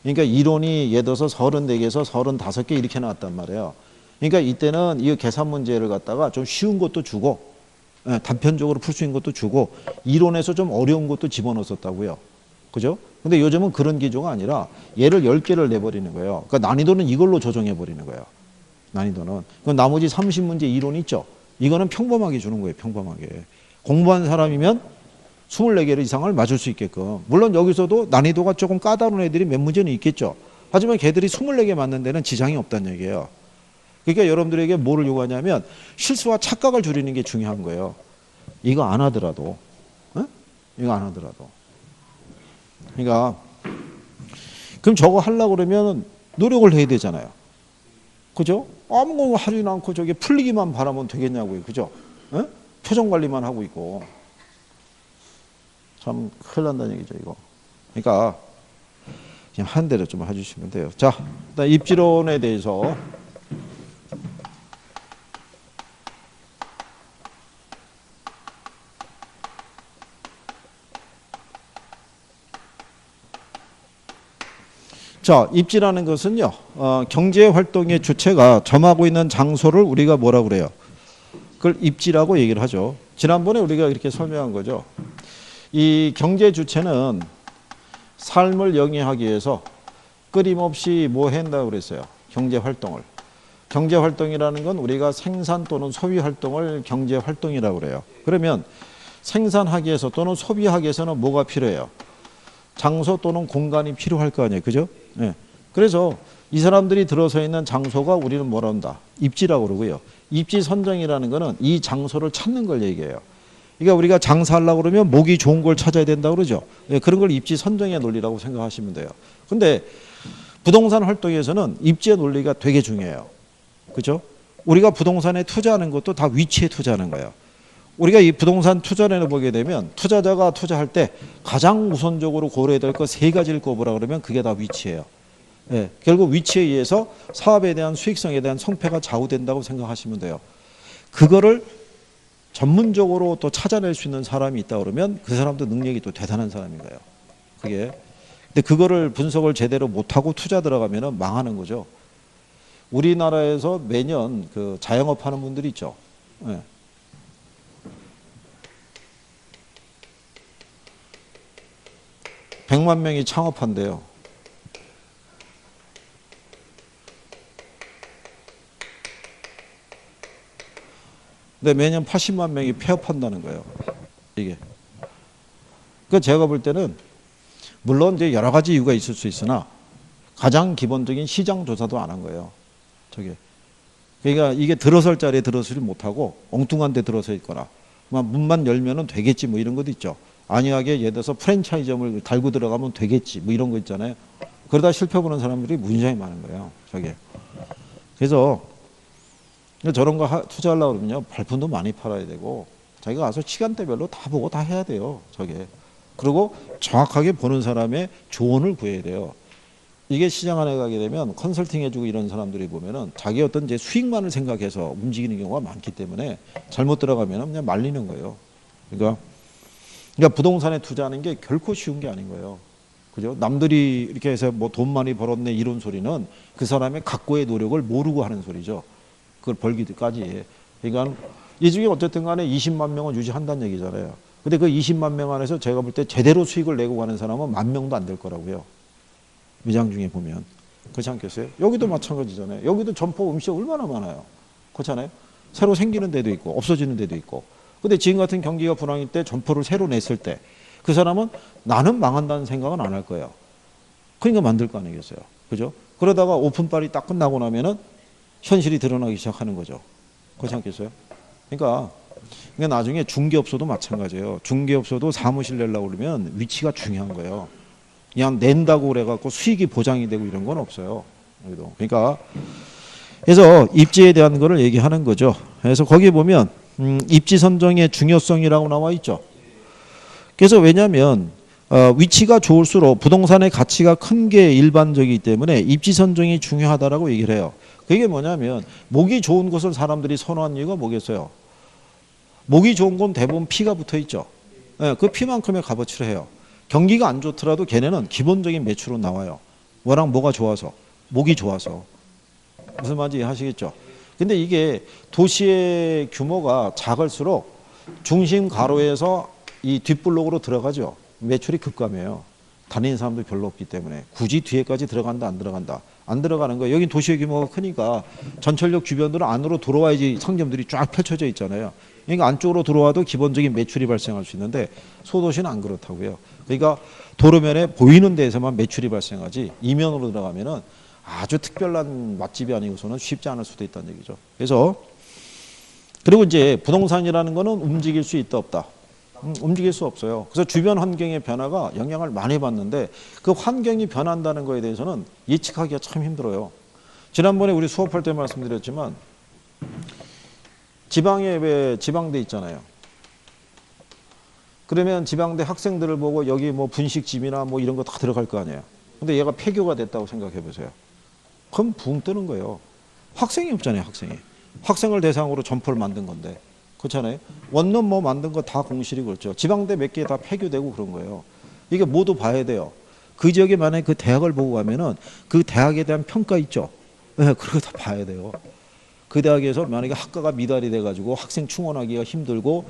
S1: 그러니까 이론이 예를 들어서 34개에서 35개 이렇게 나왔단 말이에요. 그러니까 이때는 이 계산 문제를 갖다가 좀 쉬운 것도 주고 단편적으로 풀 수 있는 것도 주고 이론에서 좀 어려운 것도 집어넣었었다고요. 그죠? 근데 요즘은 그런 기조가 아니라 얘를 10개를 내버리는 거예요. 그러니까 난이도는 이걸로 조정해 버리는 거예요. 난이도는. 그 나머지 30문제 이론 있죠? 이거는 평범하게 주는 거예요. 평범하게. 공부한 사람이면 24개 이상을 맞을 수 있게끔. 물론 여기서도 난이도가 조금 까다로운 애들이 몇 문제는 있겠죠. 하지만 걔들이 24개 맞는 데는 지장이 없다는 얘기예요. 그러니까 여러분들에게 뭐를 요구하냐면 실수와 착각을 줄이는 게 중요한 거예요. 이거 안 하더라도. 이거 안 하더라도. 그러니까 그럼 저거 하려고 그러면 노력을 해야 되잖아요. 그죠? 아무거나 하지 않고 저게 풀리기만 바라면 되겠냐고요. 그죠? 표정 관리만 하고 있고. 참 큰일 난다는 얘기죠, 이거. 그러니까 그냥 한 대로 좀 해주시면 돼요. 자, 일단 입지론에 대해서 자, 입지라는 것은요, 경제활동의 주체가 점하고 있는 장소를 우리가 뭐라고 그래요? 그걸 입지라고 얘기를 하죠. 지난번에 우리가 이렇게 설명한 거죠. 이 경제 주체는 삶을 영위하기 위해서 끊임없이 뭐 한다고 그랬어요? 경제활동을. 경제활동이라는 건 우리가 생산 또는 소비활동을 경제활동이라고 그래요. 그러면 생산하기 위해서 또는 소비하기 위해서는 뭐가 필요해요? 장소 또는 공간이 필요할 거 아니에요. 그죠? 네. 그래서 이 사람들이 들어서 있는 장소가 우리는 뭐라 한다? 입지라고 그러고요. 입지 선정이라는 거는 이 장소를 찾는 걸 얘기해요. 그러니까 우리가 장사하려고 그러면 목이 좋은 걸 찾아야 된다고 그러죠. 네. 그런 걸 입지 선정의 논리라고 생각하시면 돼요. 근데 부동산 활동에서는 입지의 논리가 되게 중요해요. 그죠? 우리가 부동산에 투자하는 것도 다 위치에 투자하는 거예요. 우리가 이 부동산 투자를 보게 되면 투자자가 투자할 때 가장 우선적으로 고려해야 될 것 3가지를 꼽으라 그러면 그게 다 위치예요. 예, 결국 위치에 의해서 사업에 대한 수익성에 대한 성패가 좌우된다고 생각하시면 돼요. 그거를 전문적으로 또 찾아낼 수 있는 사람이 있다 그러면 그 사람도 능력이 또 대단한 사람인 거예요. 그게. 근데 그거를 분석을 제대로 못하고 투자 들어가면 망하는 거죠. 우리나라에서 매년 그 자영업 하는 분들이 있죠. 예. 100만 명이 창업한대요. 근데 매년 80만 명이 폐업한다는 거예요. 이게. 그 제가 볼 때는 물론 이제 여러 가지 이유가 있을 수 있으나 가장 기본적인 시장 조사도 안 한 거예요. 저게. 그러니까 이게 들어설 자리에 들어서지 못하고 엉뚱한 데 들어서 있거나 문만 열면은 되겠지 뭐 이런 것도 있죠. 안이하게 예를 들어서 프랜차이즈점을 달고 들어가면 되겠지 뭐 이런 거 있잖아요. 그러다 실패 보는 사람들이 굉장히 많은 거예요. 저게. 그래서 저런 거 투자하려고 그러면요. 발품도 많이 팔아야 되고 자기가 가서 시간대별로 다 보고 다 해야 돼요. 저게. 그리고 정확하게 보는 사람의 조언을 구해야 돼요. 이게 시장 안에 가게 되면 컨설팅 해주고 이런 사람들이 보면은 자기 어떤 이제 수익만을 생각해서 움직이는 경우가 많기 때문에 잘못 들어가면 그냥 말리는 거예요. 그러니까 부동산에 투자하는 게 결코 쉬운 게 아닌 거예요. 그죠? 남들이 이렇게 해서 뭐 돈 많이 벌었네 이런 소리는 그 사람의 각고의 노력을 모르고 하는 소리죠. 그걸 벌기까지. 그러니까 이 중에 어쨌든 간에 20만 명은 유지한다는 얘기잖아요. 근데 그 20만 명 안에서 제가 볼 때 제대로 수익을 내고 가는 사람은 10,000명도 안 될 거라고요. 매장 중에 보면. 그렇지 않겠어요? 여기도 마찬가지잖아요. 여기도 점포 음식 얼마나 많아요. 그렇잖아요? 새로 생기는 데도 있고 없어지는 데도 있고. 근데 지금 같은 경기가 불황일 때 점포를 새로 냈을 때 그 사람은 나는 망한다는 생각은 안 할 거예요. 그러니까 만들 거 아니겠어요. 그죠? 그러다가 오픈빨이 딱 끝나고 나면은 현실이 드러나기 시작하는 거죠. 그렇지 않겠어요? 그러니까 나중에 중개업소도 마찬가지예요. 중개업소도 사무실 내려고 그러면 위치가 중요한 거예요. 그냥 낸다고 그래갖고 수익이 보장이 되고 이런 건 없어요. 여기도. 그러니까 그래서 입지에 대한 거를 얘기하는 거죠. 그래서 거기에 보면 입지 선정의 중요성이라고 나와 있죠. 그래서 왜냐하면 위치가 좋을수록 부동산의 가치가 큰 게 일반적이기 때문에 입지 선정이 중요하다라고 얘기를 해요. 그게 뭐냐면 목이 좋은 곳을 사람들이 선호한 이유가 뭐겠어요? 목이 좋은 건 대부분 피가 붙어 있죠. 네, 그 피만큼의 값어치를 해요. 경기가 안 좋더라도 걔네는 기본적인 매출은 나와요. 워낙 뭐가 좋아서, 목이 좋아서. 무슨 말인지 이해하시겠죠? 근데 이게 도시의 규모가 작을수록 중심 가로에서 이 뒷블록으로 들어가죠. 매출이 급감해요. 다니는 사람도 별로 없기 때문에. 굳이 뒤에까지 들어간다 안 들어간다. 안 들어가는 거예요. 여긴 도시의 규모가 크니까 전철역 주변으로 안으로 들어와야지 상점들이 쫙 펼쳐져 있잖아요. 그러니까 안쪽으로 들어와도 기본적인 매출이 발생할 수 있는데 소도시는 안 그렇다고요. 그러니까 도로면에 보이는 데에서만 매출이 발생하지 이면으로 들어가면은 아주 특별한 맛집이 아니고서는 쉽지 않을 수도 있다는 얘기죠. 그래서 그리고 이제 부동산이라는 거는 움직일 수 있다 없다. 움직일 수 없어요. 그래서 주변 환경의 변화가 영향을 많이 받는데 그 환경이 변한다는 거에 대해서는 예측하기가 참 힘들어요. 지난번에 우리 수업할 때 말씀드렸지만 지방에 왜 지방대 있잖아요. 그러면 지방대 학생들을 보고 여기 뭐 분식집이나 뭐 이런 거 다 들어갈 거 아니에요. 근데 얘가 폐교가 됐다고 생각해 보세요. 그럼 붕 뜨는 거예요. 학생이 없잖아요, 학생이. 학생을 대상으로 점포를 만든 건데. 그렇잖아요. 원룸 뭐 만든 거 다 공실이 그렇죠. 지방대 몇 개 다 폐교되고 그런 거예요. 이게 모두 봐야 돼요. 그 지역에 만약에 그 대학을 보고 가면은 그 대학에 대한 평가 있죠. 네, 그거 다 봐야 돼요. 그 대학에서 만약에 학과가 미달이 돼가지고 학생 충원하기가 힘들고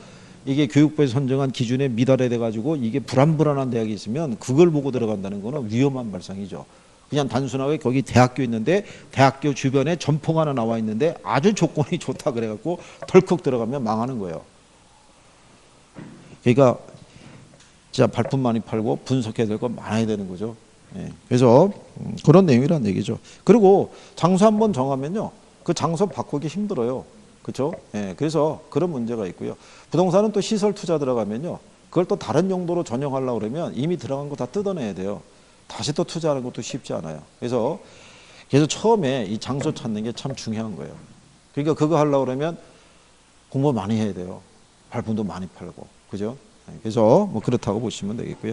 S1: 이게 교육부에서 선정한 기준에 미달이 돼가지고 이게 불안불안한 대학이 있으면 그걸 보고 들어간다는 거는 위험한 발상이죠. 그냥 단순하게 거기 대학교 있는데 대학교 주변에 점포가 하나 나와 있는데 아주 조건이 좋다 그래갖고 덜컥 들어가면 망하는 거예요. 그러니까 진짜 발품 많이 팔고 분석해야 될 거 많아야 되는 거죠. 예. 그래서 그런 내용이란 얘기죠. 그리고 장소 한번 정하면요. 그 장소 바꾸기 힘들어요. 그렇죠? 예. 그래서 그런 문제가 있고요. 부동산은 또 시설 투자 들어가면요. 그걸 또 다른 용도로 전용하려고 그러면 이미 들어간 거 다 뜯어내야 돼요. 다시 또 투자하는 것도 쉽지 않아요. 그래서 처음에 이 장소 찾는 게 참 중요한 거예요. 그러니까 그거 하려고 그러면 공부 많이 해야 돼요. 발품도 많이 팔고. 그죠? 그래서 뭐 그렇다고 보시면 되겠고요.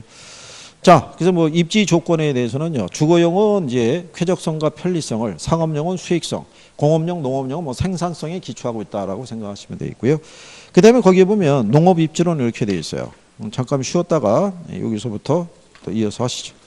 S1: 자, 그래서 뭐 입지 조건에 대해서는요. 주거용은 이제 쾌적성과 편리성을, 상업용은 수익성, 공업용, 농업용은 뭐 생산성에 기초하고 있다라고 생각하시면 되겠고요. 그 다음에 거기에 보면 농업 입지론은 이렇게 되어 있어요. 잠깐 쉬었다가 여기서부터 또 이어서 하시죠.